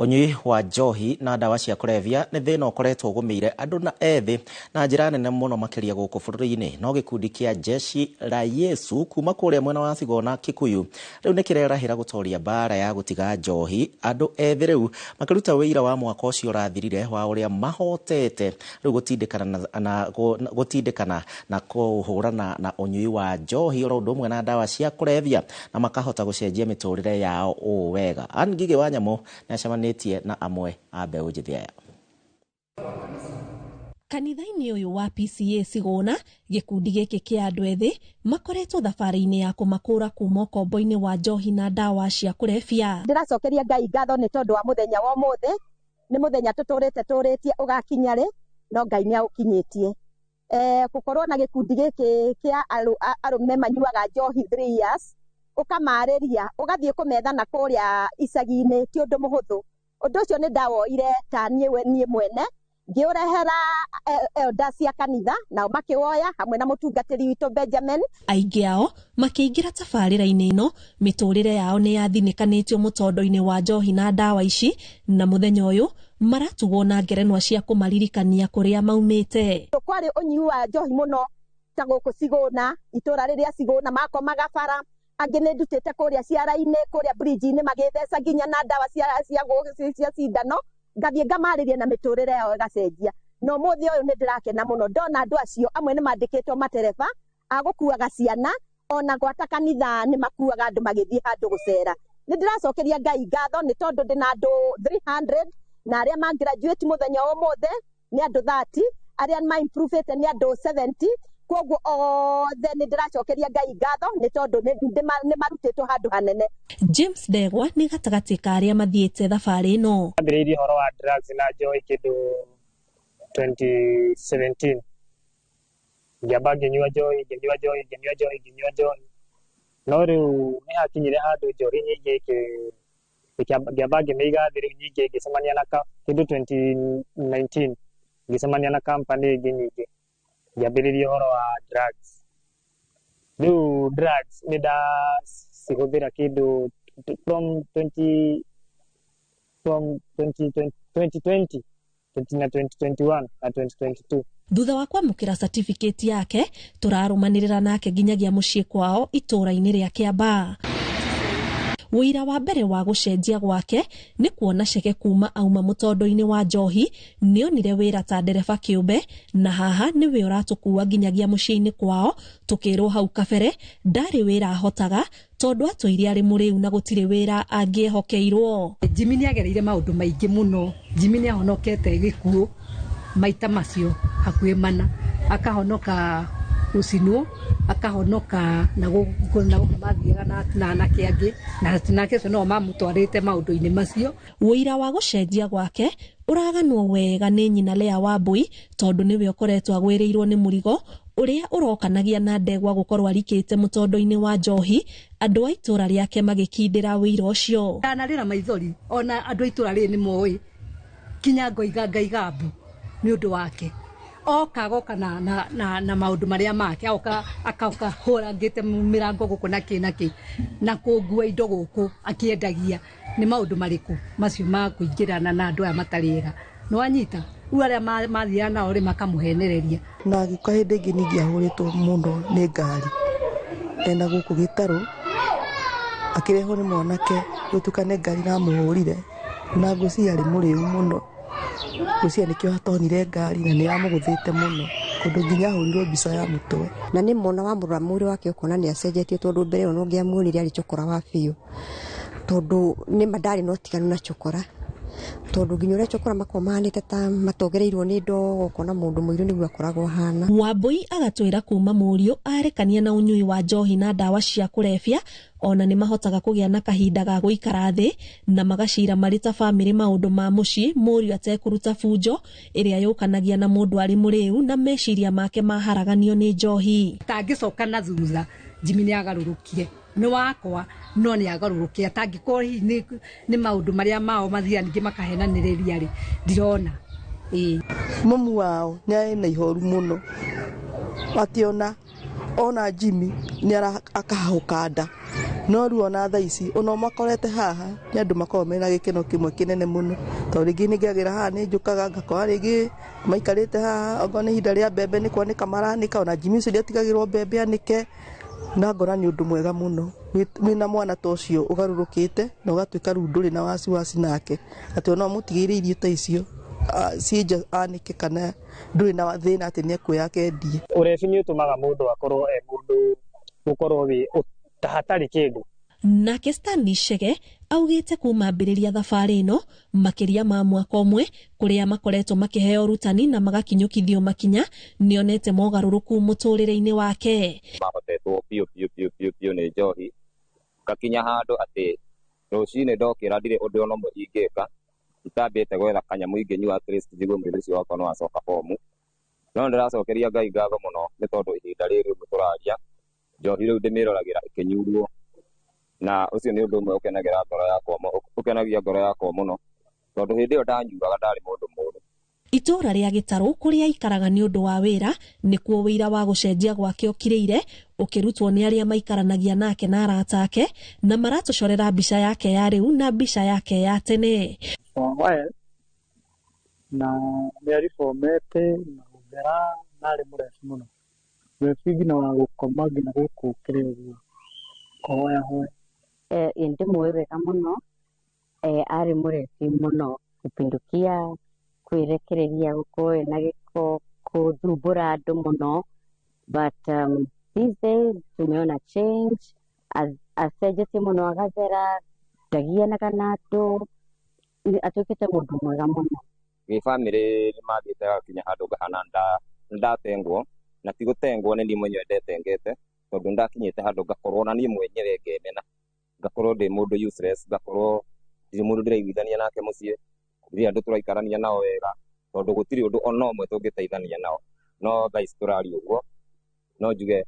[SPEAKER 1] Unyui wa njohi na dawa cia kulevya nĩ thĩna ũkoretwo ũgũmĩire andũ na ethĩ na njĩra nene mũno makĩria gũkũ bũrũri-inĩ. No gĩkundi kĩa Jeshi la Yesu kuma kũrĩa mwena wa Sigona Kikuyu rĩu nĩ kĩrerahĩra gũtoria mbara ya gũtiga njohi. Andũ ethĩ rĩu makĩruta wĩira wa mwaka ũcio ũrathirire wa ũrĩa mahotete rĩu gũtindĩkana na kũhũrana na ũnyui wa njohi oro ũndũ ũmwe na dawa cia kulevya na makahota gũcenjia mĩtũrĩre yao ũũ wega. Ann Ngigĩ Wanyamũ nĩacemanirie na amwe a mbeũ njĩthĩ aya.
[SPEAKER 14] Kanitha-inĩ ũyũ wa PCA Sigũna, gĩkundi gĩkĩ kĩa andũ ethĩ makoretwo thabarĩ-inĩ ya kũmakũra kuma ũkombo-inĩ wa njohi na ndawa cia kũrebia.
[SPEAKER 15] Ndĩracokeria Ngai ngatho nĩ tondũ wa mũthenya wa ũmũthĩ, nĩ mũthenya tũtũrĩtie ũgakinya rĩ, no Ngai nĩ aũkinyĩtie. Gũkorwo na gĩkundi gĩkĩ kĩa arũme manyuaga njohi 3 years, ũkamarĩria, ũgathiĩ kũmethana kũrĩa icagi-inĩ, ti ũndũ mũhũthũ. Ũndũ ũcio nĩ ndawoire ta niĩ mwene, ngĩũrehera elda cia kanitha, nao makĩwoya hamwe na mũtungatĩri witũ Benjamin.
[SPEAKER 14] Aingĩ ao makĩingĩra tabarĩra-inĩ ĩno, mĩtũrĩre yao nĩ yathinĩkanĩtio mũtondo-inĩ wa njohi na ndawa ici, na mũthenya ũyũ maratugwo na ngerenwa cia kũmaririkania kũrĩa maumĩte.
[SPEAKER 15] Kwarĩ ũnyihu wa njohi mũno ta gũkũ Sigũna, itũra rĩrĩa Sigũna makomaga bara, angĩ nĩ ndutĩte kũrĩa ciara-inĩ, kũrĩa bridge-inĩ magĩtheca nginya na ndawa cia cindano, ngathiĩ ngamarĩria na mĩtũrĩre yao ĩgacenjia. No mũthĩ ũyũ nĩ ndĩrakena mũno, ndona andũ acio amwe nĩ mandĩkĩtwo matereba agũkuaga ciana, ona gwata kanitha nĩ makuaga andũ magĩthiĩ handũ gũcera. Nĩ ndĩracokeria Ngai ngatho nĩ tondũ ndĩna andũ 300 na arĩa ma graduate mũthenya ũmũthĩ nĩ andũ 30, arĩa ma improvete nĩ andũ 70. Koguo othe nĩ ndĩracokeria Ngai ngatho nĩ tondũ nĩ marutĩtwo handũ hanene. James
[SPEAKER 14] Ndegwa nĩ gatagatĩ ka arĩa mathiĩte thabarĩ ĩno.
[SPEAKER 16] Ambĩrĩirie ũhoro wa drugs na njohi kĩndũ 2017. Ngĩamba ngĩnyua njohi. No rĩu nĩ hakinyire handũ njohi nyingĩ ngĩamba ngĩmĩiga thĩ, rĩu nyingĩ ngĩcemania na kĩndũ 2019 ngĩcemania na company ĩngĩ nyingĩ. Ngĩambĩrĩria ũhoro wa drugs. Rĩu drugs nĩ ndacihũthĩra kĩndũ from 2020 na 2021 na 2022.
[SPEAKER 14] Thutha wa kwamũkĩra certificate yake, tũrarũmanĩrĩra nake nginyagia mũciĩ kwao itũra-inĩ rĩa Kĩambaa. Wĩira wa mbere wa gũcenjia gwake nĩ kuona ceke kuma auma mũtondo-inĩ wa njohi, nĩonire wĩra ta ndereba kĩũmbe, na haha nĩwe ũratũkua nginyagia mũciĩ-inĩ kwao, tũkĩrwo hau kabere ndarĩ wĩra ahotaga tondũ atũire arĩ mũrĩu na gũtirĩ wĩra angĩehokeirwo.
[SPEAKER 17] Jimmy nĩ agereire maũndũ maingĩ mũno. Jimmy nĩ ahonokete gĩkuũ maita macio hakuhĩ mana, akahonoka gũcinwo, akahonoka na mathiaga na anake angĩ, na nake ũcio no mamũtwarĩte maũndũ-inĩ macio.
[SPEAKER 14] Wĩira wa gũcenjia gwake ũraganwo wega nĩ nyina Lea Wambui tondũ nĩwe ũkoretwo agwĩrĩirwo nĩ mũrigo ũrĩa ũrokanagia na Ndegwa gũkorwo arikĩte mũtondo-inĩ wa njohi, andũ a itũra rĩake magĩkindĩra wĩira ũcio.
[SPEAKER 17] Ndanarĩra maithori, ona andũ a itũra rĩrĩ nĩ moĩ kinya ngaiga mbu nĩ ũndũ wake. Agoka na maũndũ marĩa make, akoka hũra ngĩte mĩrango gũkũ na kĩ na kũngua indo gũkũ akĩendagia. Nĩ maũndũ marĩkũ macio ma kũingĩrana na andũ aya matarĩ ega? No anyita rĩu arĩa mathiaga nao rĩ makamũhenereria.
[SPEAKER 18] Na gĩko hĩndĩ ĩngĩ ningĩ ahũrĩtwo mũno nĩ ngari ena gũkũ gĩtarũ, akĩrehwo nĩ mwanake gũtuĩka nĩ ngari na mũhũrire, na ngũcia arĩ mũrĩu mũno. Ngũcia nĩkĩo hatonire ngari na nĩ yamũgũthĩte mũno, kũndũ nginya ahũrirwo mbica ya mũtwe.
[SPEAKER 19] Na nĩ mwana wa mũrora mwĩrĩ wake ũkona nĩ acenjetie, tondũ mbere ĩyo no ngĩamuonire arĩ cokora wa biũ, tondũ nĩ ndarĩ na ũtiganu na cokora, tondũ nginya ũrĩa cokora makomanĩte ta matogereirwo nĩ ndogo, ũkona mũndũ mũirũ nĩguo akoragwo ahana.
[SPEAKER 14] Wambui agatwĩra kuma mũriũ arekania na ũnyui wa njohi na ndawa cia kũrebia, ona nĩ mahotaga kũgĩa na kahinda ga gũikara thĩ na magacira marĩ ta bamĩrĩ maũndũ ma mũciĩ, mũriũ atekũruta bunjo ĩrĩa yũkanagia na mũndũ arĩ mũrĩu na meciria make maharaganio nĩ njohi.
[SPEAKER 17] Tangĩcoka na thutha, Jimmy nĩ agarũrũkire, nĩ wakwa no nĩ agarũrũkire, atangĩkorwo hihi nĩ maũndũ marĩa mao mathia ningĩ makahenanĩrĩria rĩ, ndirona.
[SPEAKER 18] Mamu wao nĩ arĩ na ihoru mũno, ationa ona Jimmy nĩ akahũka nda, no rĩu ona thaa ici ona makorete haha nĩ andũ makoragwo mena gĩkeno kĩmwe kĩnene mũno, tondũ rĩngĩ nĩ ngĩagĩra haha nĩ njũkaga ngakora rĩngĩ maikarĩte haha, okorwo nĩ ihinda rĩa mbembe nĩ kwanĩka maranĩka, ona Jimmy ũcio nĩatigagĩrwo mbembe anĩke, na ngora nĩ ũndũ mwega mũno wĩna mwana ta ũcio ũgarũrũkĩte na ũgatuĩka rĩu ndũrĩ na wasiwasi nake, atĩ ona mũtigĩire irio ta icio cienja anĩke, kana ndũrĩ na thĩna atĩ nĩ ekuoya akendie.
[SPEAKER 16] Ũrebi nĩ ũtũmaga mũndũ akorwo mũndũ gũkorwo wĩ hatarĩ kĩndũ.
[SPEAKER 14] Nake Stanley Chege augite kuma mbĩrĩria thabarĩ ĩno makĩria ma mwaka ũmwe kũrĩa makoretwo makĩheo rutani na magakinyũkithio makinya nĩonete mogarũrũku mũtũrĩre-inĩ wake.
[SPEAKER 4] Mahotetwo piũ nĩ njohi gakinya handũ atĩ rũcinĩ ndokĩra ndirĩ ũndũ ona ũmwe ingĩka itambĩte gwetha kanyamũ ingĩnyua at least njigue mwĩrĩ ũcio wakwa nĩwacoka bomu. No ndĩracokeria Ngai ngatho mũno nĩ tondũ ihinda rĩrĩ tũraria njohi rĩu ndĩmĩroragĩra ĩkĩnyurwo na ũcio nĩ ũndũ ũmwe ũkenagia ngoro yakwa mũno tondũ hĩndĩ ĩyo ndanyuraga ndarĩ mũndũ mũũru.
[SPEAKER 14] Itũra rĩa Gĩtarũ kũrĩa aikaraga nĩ ũndũ wa wĩra nĩkuo wĩira wa gũcenjia gwake ũkirĩire ũkĩrutwo nĩ arĩa maikaranagia nake na arata ake na maratũcorera mbica yake ya rĩu na mbica yake ya tene.
[SPEAKER 20] Na nĩaribomete na gũthera narĩ mũrebi mũno webigi na wa gũkoma nginya gũkũ kĩrĩ ũguo kũhoya hoya.
[SPEAKER 21] Ndĩmũĩ wega mũno arĩ mũrebi mũno gũpindukia kwĩrekereria gũkorwo na gĩko kũthumbũra andũ mũno but these days tumeona change acenjetie mũno agathera ndagianaga na andũ atuĩkĩte mũndũ mwega mũno.
[SPEAKER 4] Gĩbamĩrĩ nĩmathiĩte gakinya handũ ngahana ndatengwo na ti gũtengwo nĩ niĩ mwenyewe ndetengete tondũ ndakinyĩte handũ ngakorwo na niĩ mwenyewe ngemena ngakorwo ndĩ mũndũ useless ngakorwo ndĩ mũndũ ndĩraiguithania nake mũciĩ rĩrĩa andũ tũraikarania nao wega tondũ gũtirĩ ũndũ ona ũmwe tũngĩteithania nao no thaa ici tũraria ũguo no njuge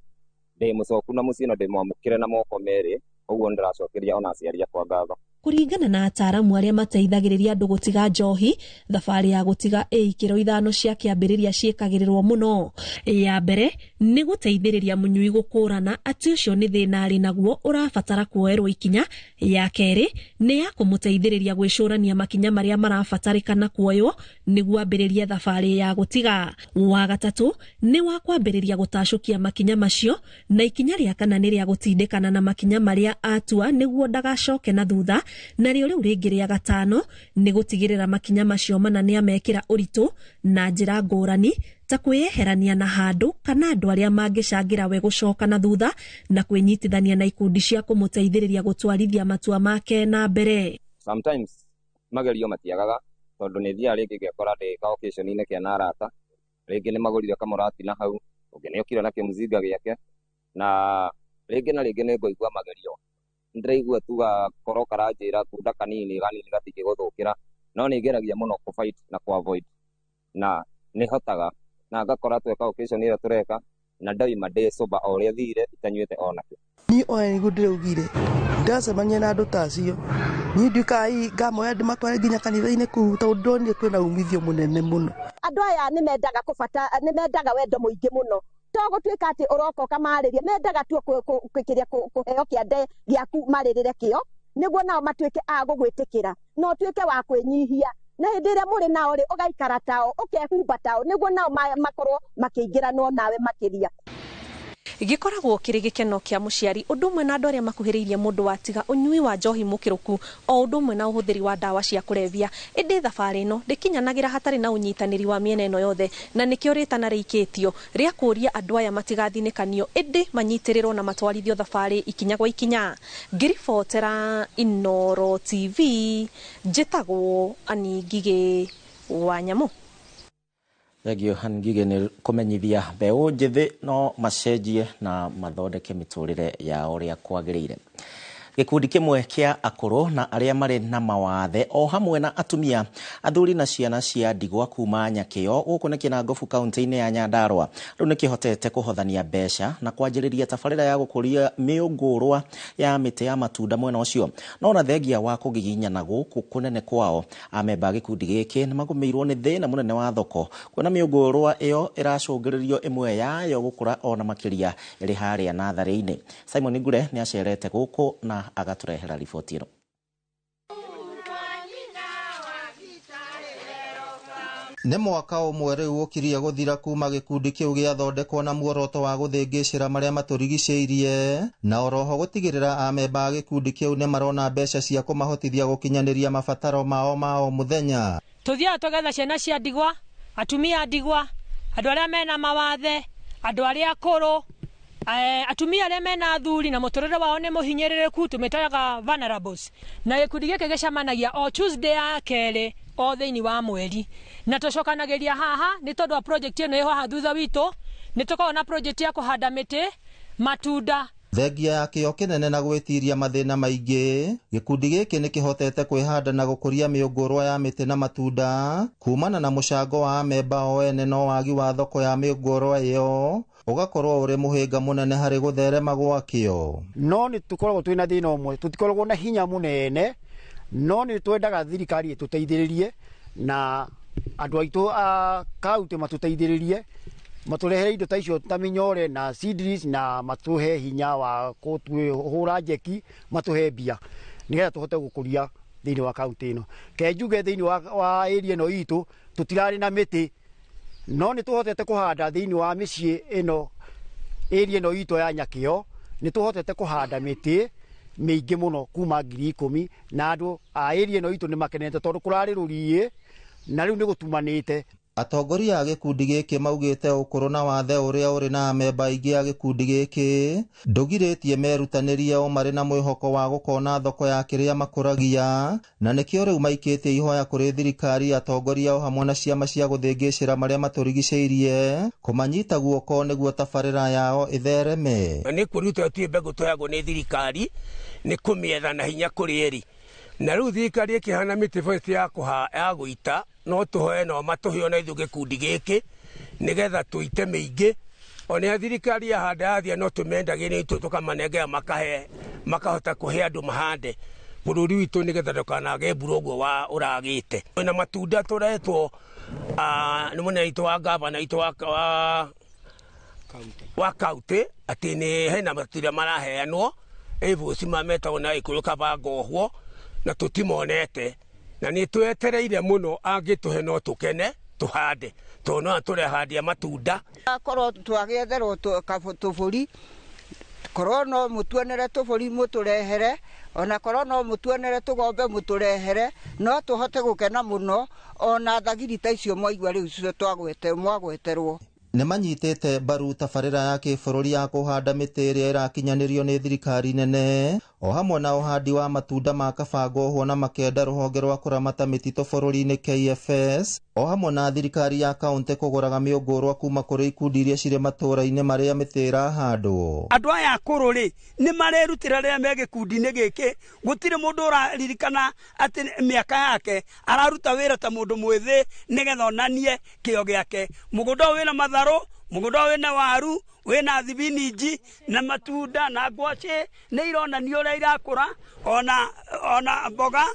[SPEAKER 4] ndĩ mũcoku na mũciĩ na ndĩmwamũkĩre na moko merĩ ũguo ndĩracokeria ona aciari akwa ngatho.
[SPEAKER 14] Kũringana na ataaramu arĩa mateithagĩrĩria andũ gũtiga njohi, thabarĩ ya gũtiga ikĩro 5 cia kĩambĩrĩria ciĩkagĩrĩrwo mũno. Ya mbere nĩ gũteithĩrĩria mũnyui gũkũrana atĩ ũcio nĩ thĩna arĩ naguo ũrabatara kuoerwo ikinya. Ya kerĩ nĩ ya kũmũteithĩrĩria gwĩcũrania makinya marĩa marabatarĩkana kuoywo nĩguo ambĩrĩrie thabarĩ ya gũtiga. Wa gatatũ nĩ wa kwambĩrĩria gũtacũkia makinya macio na ikinya rĩa kana nĩ rĩa gũtindĩkana na makinya marĩa atua nĩguo ndagacoke na thutha. Narĩo rĩu rĩngĩ rĩa gatano nĩ gũtigĩrĩra makinya macio mana nĩ amekĩra ũritũ na njĩra ngũrani ta kwĩyeherania na handũ kana andũ arĩa mangĩcangĩra we gũcoka na thutha na kwĩnyitithania na ikundi cia kũmũteithĩrĩria gũtwarithia matua make na mbere.
[SPEAKER 4] Sometimes magerio matiagaga tondũ nĩ thiaga rĩngĩ ngekora ndĩ ka occasion-inĩ kena arata rĩngĩ nĩ magũrire kamũrati na hau ũngĩ nĩ okire na kĩmũzinga gĩake na rĩngĩ nĩ ngũigua magerio ndĩraigua tu gakorwo karanjĩra tunda kanini gatingĩ gũthũkĩra no nĩ ngeragia mũno kũ-fight na kũ-avoid na nĩ hotaga na ngakora tweka occasion ĩrĩa tũreka na ndaima ndĩ sober o ũrĩa thire itanyuĩte onakĩ.
[SPEAKER 18] Niĩ oya nĩguo ndĩraugire ndacemania na andũ ta acio niĩ nduĩkaga ngamoya ndĩmatware nginya kanitha-inĩ kũu tondũ ndonire kwĩna umithio mũnene mũno.
[SPEAKER 15] Andũ aya nĩmendaga wendo mũingĩ mũno to gũtuĩka atĩ ũroka ũkamarĩria mendaga tu kũheo kĩande gĩaku marĩrĩre kĩo nĩguo nao matuĩke a gũgwĩtĩkĩra no tuĩke wa kwĩnyihia na hĩndĩ ĩrĩa mũrĩ nao rĩ ũgaikara tao ũkehumba tao nĩguo nao makorwo makĩingĩranwo nawe makĩria.
[SPEAKER 14] Gĩkoragwo kĩrĩ gĩkeno kĩa mũciari ũndũ ũmwe na andũ arĩa makuhĩrĩirie mũndũ watiga ũnyui wa njohi mũkĩrũku o ũndũ ũmwe na ũhũthĩri wa ndawa cia kũrebia. Ĩndĩ thabarĩ ĩno ndĩkinyanagĩra hatarĩ na ũnyitanĩri wa mĩena ĩno yothe na nĩkĩo rĩtana rĩikĩtio rĩa kũria andũ aya matigathinĩkanio ĩndĩ manyitĩrĩrwo na matwarithio thabarĩ ikinya gwa ikinya. Ngĩribotera Inooro TV njĩtagwo Annie Ngigĩ wa Nyamũ.
[SPEAKER 1] Thegio Ngigĩ nĩ kũmenyithia mbeũ njĩthĩ no macenjie na mathondeke mĩtũrĩre yao ũrĩa kwagĩrĩire. Gĩkundi kĩmwe kĩa akũrũ na arĩa marĩ na mawathe o hamwe na atumia athuri na ciana cia ndigwa kuma Nyakĩo gũkũ nĩ Kĩnangobu kaunti-inĩ ya Nyandarua rĩu nĩ kĩhotete kũhothania mbeca na kwanjĩrĩria tabarĩra ya gũkũria mĩũngũrwa ya mĩtĩ ya matunda mwena ũcio. No na thengia wa kũgiginyana gũkũ kũnene kwao amemba gĩkundi gĩkĩ nĩ magũmĩirwo nĩ thĩna mũnene wa thoko kuona mĩũngũrwa ĩyo ĩracũngĩrĩrio ĩmwe yayo gũkũra ona makĩria ĩrĩ harĩa natharĩ-inĩ. Simon Ngure nĩ acerete gũkũ na agaturehera riboti ĩno.
[SPEAKER 22] Nĩ mwaka ũmwe rĩu ũkirie gũthira kuma gĩkundi kĩu gĩathondekwo na muoroto wa gũthĩngĩcĩra marĩa matũrigicĩirie na oroho gũtigĩrĩra amemba a gĩkundi kĩu nĩ marona mbeca cia kũmahotithia gũkinyanĩria mabataro mao ma o mũthenya.
[SPEAKER 23] Tuthiaga tũgetha ciana cia ndigwa, atumia ndigwa, andũ arĩa mena mawathe, andũ arĩa akũrũ,
[SPEAKER 2] atumia arĩa mena athuri na mũtũrĩre wao nĩ mũhinyĩrĩrĩku tũmĩtaga vulnerables na gĩkundi gĩkĩ gĩcemanagia o Tuesday ya kerĩ o thĩinĩ wa mweri na tũcokanagĩria haha nĩ tondũ wa project ĩno ĩho haha thutha witũ nĩ tũkoragwo na project ya kũhanda mĩtĩ matunda.
[SPEAKER 22] Thengia ya kĩo kĩnene na gwĩtiria mathĩna maingĩ, gĩkundi gĩkĩ nĩ kĩhotete kwĩhanda na gũkũria mĩũngũrwa ya mĩtĩ na matunda kumana na mũcango wa amemba o ene no wagi wa thoko ya mĩũngũrwa ĩyo ũgakorwo ũrĩ mũhĩnga mũnene harĩ gũtherema gwakĩo.
[SPEAKER 5] No nĩ tũkoragwo twĩna thĩna ũmwe, tũtikoragwo na hinya mũnene, no nĩ twendaga thirikari ĩtũteithĩrĩrie na andũ aitũ a kaunti matũteithĩrĩrie matũrehere indo ta icio ta mĩnyore na seedlings na matũhe hinya wa kũhũra njeki matũhe mbia nĩgetha tũhote gũkũria thĩinĩ wa kaunti ĩno. Ke njuge thĩinĩ wa area ĩno itũ tũtirarĩ na mĩtĩ no nĩ tũhotete kũhanda thĩinĩ wa mĩciĩ ĩno area ĩno itũ ya Nyakĩo nĩ tũhotete kũhanda mĩtĩ mĩingĩ mũno kuma 10,000 na andũ a area ĩno itũ nĩ makenete tondũ kũrarĩ rũriĩ na rĩu nĩ gũtumanĩte.
[SPEAKER 22] Atongoria a gĩkundi gĩkĩ maugĩte ũkũrũ na wathe ũrĩa ũrĩ na amemba aingĩ a gĩkundi gĩkĩ ndũgirĩtie merutanĩrie o marĩ na mwĩhoko wa gũkona thoko ya kĩrĩa makũragia na nĩkĩo rĩu maikĩtie ihoya kũrĩ thirikari, atongoria o hamwe na ciama cia gũthĩngĩcĩra marĩa matũrigicĩirie kũmanyita guoko nĩguo tabarĩra yao ĩthereme.
[SPEAKER 23] Nĩ kũruta tu mbegũ tũheagwo nĩ thirikari nĩ kũmĩetha na hinya kũrĩ eri na rĩu thirikari ĩkĩhana mĩtĩ voice ya gũita no tũhoe no matũhe ona ithuĩ gĩkundi gĩkĩ nĩgetha tũite mĩingĩ ona thirikari yahanda yathia no tũmendagĩre itũ tũkamanengera makahota kũhe andũ mahande bũrũri witũ nĩgetha ndũkanage mbura ũguo wa ũragĩte. Na matunda tũretwo nĩ mũnene witũ wa gavana witũ wa kaunti atĩ nĩ hena matunda maraheanwo voice mametagwo na Gĩkũyũ kabangohwo na tũtimonete na nĩ twetereire mũno angĩtũhe no tũkene tũhande tondũ no tũrehandia matunda.
[SPEAKER 24] Akorwo twagĩetherwo tũbũri korwo no mũtuonere tũbũri mũtũrehere ona korwo no mũtuonere tũgombe mũtũrehere no tũhote gũkena mũno ona thagiri ta icio mwaigua rĩu cio mwagweterwo.
[SPEAKER 22] Nĩ manyitĩte mbaru tabarĩra ya kĩbũrũri ya kũhanda mĩtĩ ĩrĩa ĩrakinyanĩrio nĩ thirikari nene o hamwe na ũhandi wa matunda ma kabangohwo na makenda rũhonge rwa kũramata mĩtitũ bũrũri-inĩ KFS o hamwe na thirikari ya kaunti kũgũraga mĩũngũrwa kuma kũrĩ ikundi iria cirĩ matũũra-inĩ marĩa mĩtĩ ĩrahandwo.
[SPEAKER 25] Andũ aya akũrũ rĩ nĩ marerutĩra rĩrĩa me gĩkundi-inĩ gĩkĩ gũtirĩ mũndũ ũraririkana atĩ mĩaka yake araruta wĩra ta mũndũ mwĩthĩ nĩgetha onanie kĩo gĩake. Mũgũnda ũyũ wĩna matharũ, mũgũnda ũyũ wĩna waru, wĩna thibiniji na matunda na ngwacĩ nĩ ironania ũrĩa irakũra ona mboga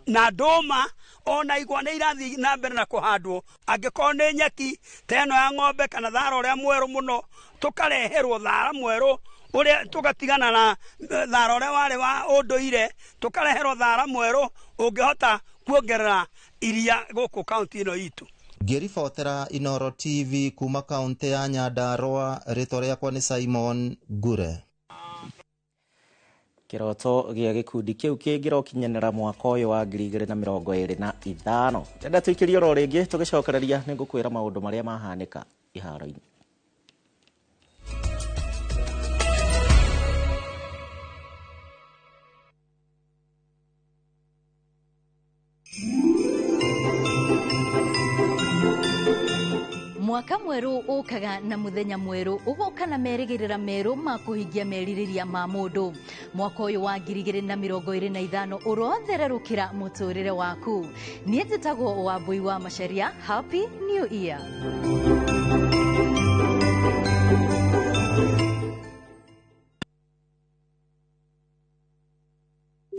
[SPEAKER 25] na ndũma ona igwa nĩ irathiĩ na mbere na kũhandwo. Angĩkorwo nĩ nyeki ta ĩno ya ng'ombe kana thara ũrĩa mwerũ mũno tũkareherwo thara mwerũ ũrĩa tũgatigana na thara ũrĩa warĩ wa ũndũire tũkareherwo thara mwerũ ũngĩhota kuongerera iria gũkũ kaunti ĩno itũ.
[SPEAKER 22] Ngĩribotera Inooro TV kuma kaunti ya Nyandarua, rĩtwa rĩakwa nĩ Simon Ngure.
[SPEAKER 1] Kĩroto gĩa gĩkundi kĩu kĩngĩrokinyanĩra mwaka ũyũ wa 2025. Ndenda tũikĩrie oro rĩngĩ tũgĩcokereria nĩ ngũkwĩra maũndũ marĩa mahanĩka iharo-inĩ.
[SPEAKER 26] Mwaka mweru ũkaga na mũthenya mweru ũgoka na merĩgĩrĩra merũ ma kũhingia merirĩria ma mũndũ. Mwaka ũyũ wa 2025 ũrothererũkĩra mũtũrĩre waku. Niĩ njĩtagwo Wambui wa Macharia. Happy New Year.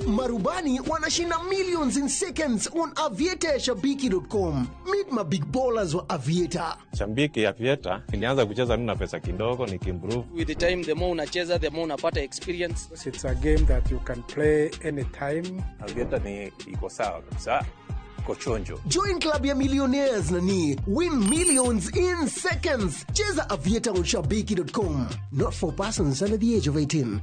[SPEAKER 27] Marubani wanashinda millions in seconds on aviatorshabiki.com. Meet my big ballers wa Aviator.
[SPEAKER 28] Shambiki Aviator nilianza kucheza na pesa kidogo nikimprove.
[SPEAKER 29] With the time the more unacheza the more unapata experience.
[SPEAKER 10] It's a game that you can play anytime.
[SPEAKER 28] Aviator ni iko sawa kabisa. Kochonjo.
[SPEAKER 27] Join club ya millionaires nani. Win millions in seconds. Cheza Aviator on shabiki.com. Not for persons under the age of 18.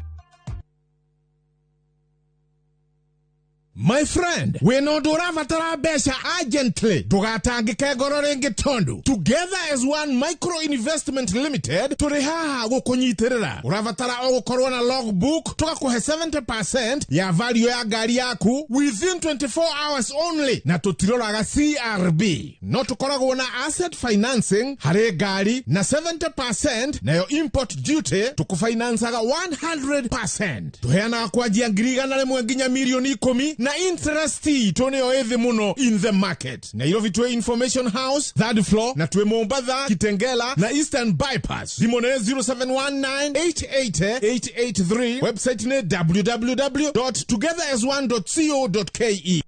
[SPEAKER 3] My friend, we no dora vatara besha urgently. Tugatangike ngoro ringi tondu. Together as one micro investment limited, turihaha gukunyitirira. Uravatara ogukorwo na logbook, tugakuhe 70% ya value ya gari yaku within 24 hours only. Na tutiroraga CRB. No tukoragwo na asset financing, hare gari na 70% na yo import duty tukufinansaga 100%. Tuheana kwa jiangiriga na lemwe nginya milioni 10 na interest tone yo ethi muno in the market. Na ilo vitwe Information House, third floor, na tuwe Mombasa, Kitengela, na Eastern Bypass. Limone 0719-880-883. Website ne www.togetheras1.co.ke.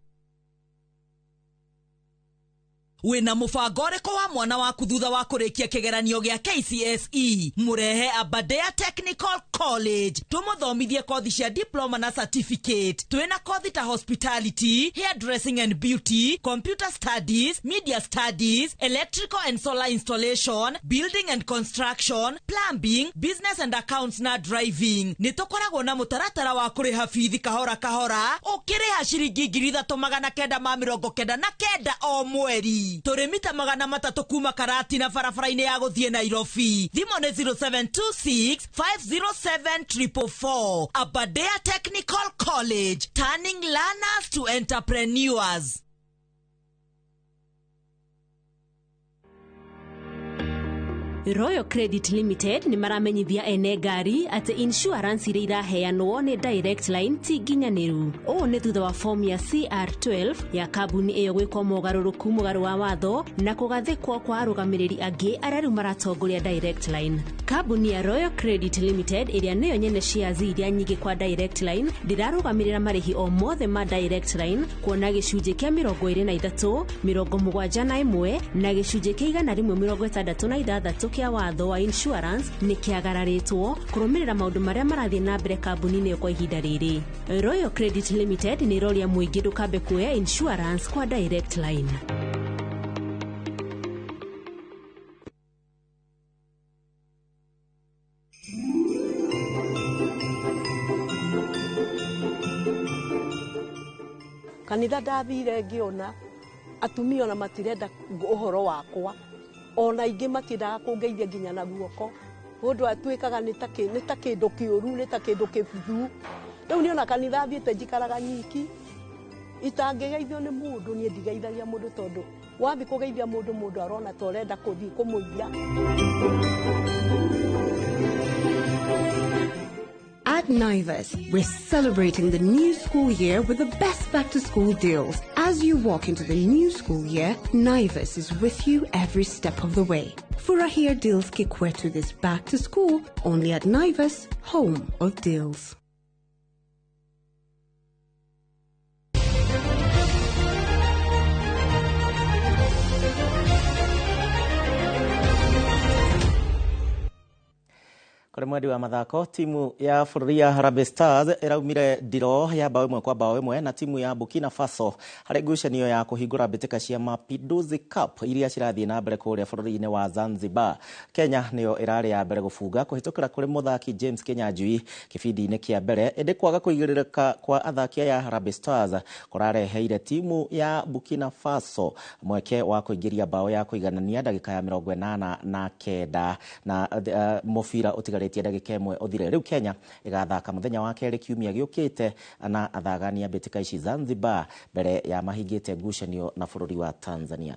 [SPEAKER 6] Wina mubango reko wa mwana waku thutha wa kurikia kigeranio gia KCSE murehe Aberdare Technical College tumuthomithie kothi cia diploma na certificate. Twina kothi ta hospitality, hairdressing and beauty, computer studies, media studies, electrical and solar installation, building and construction, plumbing, business and accounts na driving. Nitukoragwo na mutaratara wa kuriha fithi kahora kahora ukiriha ciringi 3,999 o mweri. Turemita magana matatu kuma Karati na barabara-ini ya guthie Nairobi. Thimo ni 0726-507-444. Aberdare Technical College, turning learners to entrepreneurs.
[SPEAKER 7] Royal Credit Limited ni maramenyithia ene ngari ati insurance ire iraheanwo ni Direct Line ti nginyaniru. O ni thutha wa form ya CR12 ya kabuni iyo gwikwo mogaruruku mugaru wa watho na kugathikwo kwa arugamiriri angi arĩa maratongoria Direct Line. Kabuni ya Royal Credit Limited iria niyo nyene shares iria nyingi kwa Direct Line ndirarugamirira marihi o mothe ma Direct Line kuona gicunjĩ kia 23, 71 na gicunjĩ kia 166 kia watho wa insurance ni kiagararitwo kurumirira maundu maria marathie na mbere kabuni-ini kwa ihinda riri. Royal Credit Limited ni roria muingi ndukambe kuoya insurance kwa Direct Line.
[SPEAKER 8] Kanitha ndathire ngiona atumia na matirenda uhoro wakwa, ona ingi matindaga kungeithia nginya na guoko undu atwikaga ni ta kindu kiuru, ni ta kindu kibuthu. Riu ni ona kanitha thiete njikaraga nyiki itangigeithio ni mundu, ni ndigeithagia mundu tondu wathi kugeithia mundu arona ta urenda kuthii kumuithia.
[SPEAKER 9] At Naivas, we're celebrating the new school year with the best back-to-school deals. As you walk into the new school year, Naivas is with you every step of the way. Furahia deals kikwetu this back-to-school, only at Naivas, home of deals.
[SPEAKER 1] Kore mwedi wa mathako, timu ya bũrũri ya Harambee Stars iraumire ndiro ya bao imwe kwa bao imwe na timu ya Burkina Faso harĩ ngucanio ya kũhingũra mbĩtĩka cia Mapinduzi Cup iria cirathiĩ na mbere kũrĩa bũrũri-inĩ wa Zanzibar. Kenya nĩyo ĩrarĩ ya mbere gũbunga kũhĩtũkĩra kũrĩ mũthaki James Kinyanjui kĩbindi-inĩ kĩa mbere, ĩndĩ kwaga kũigĩrĩrĩka kwa athaki ya Harambee Stars kũrareheire timu ya Burkina Faso mweke wa kũingĩria bao ya kũiganania ndagĩka ya 89 na mũbira ũtigarĩtie ndagĩka ĩmwe ũthire. Rĩu Kenya ĩgathaka mũthenya wa kerĩ kiumia gĩũkĩte na athagania mbĩtĩka ici Zanzibar mbere ya mahingĩte ngucanio na bũrũri wa Tanzania.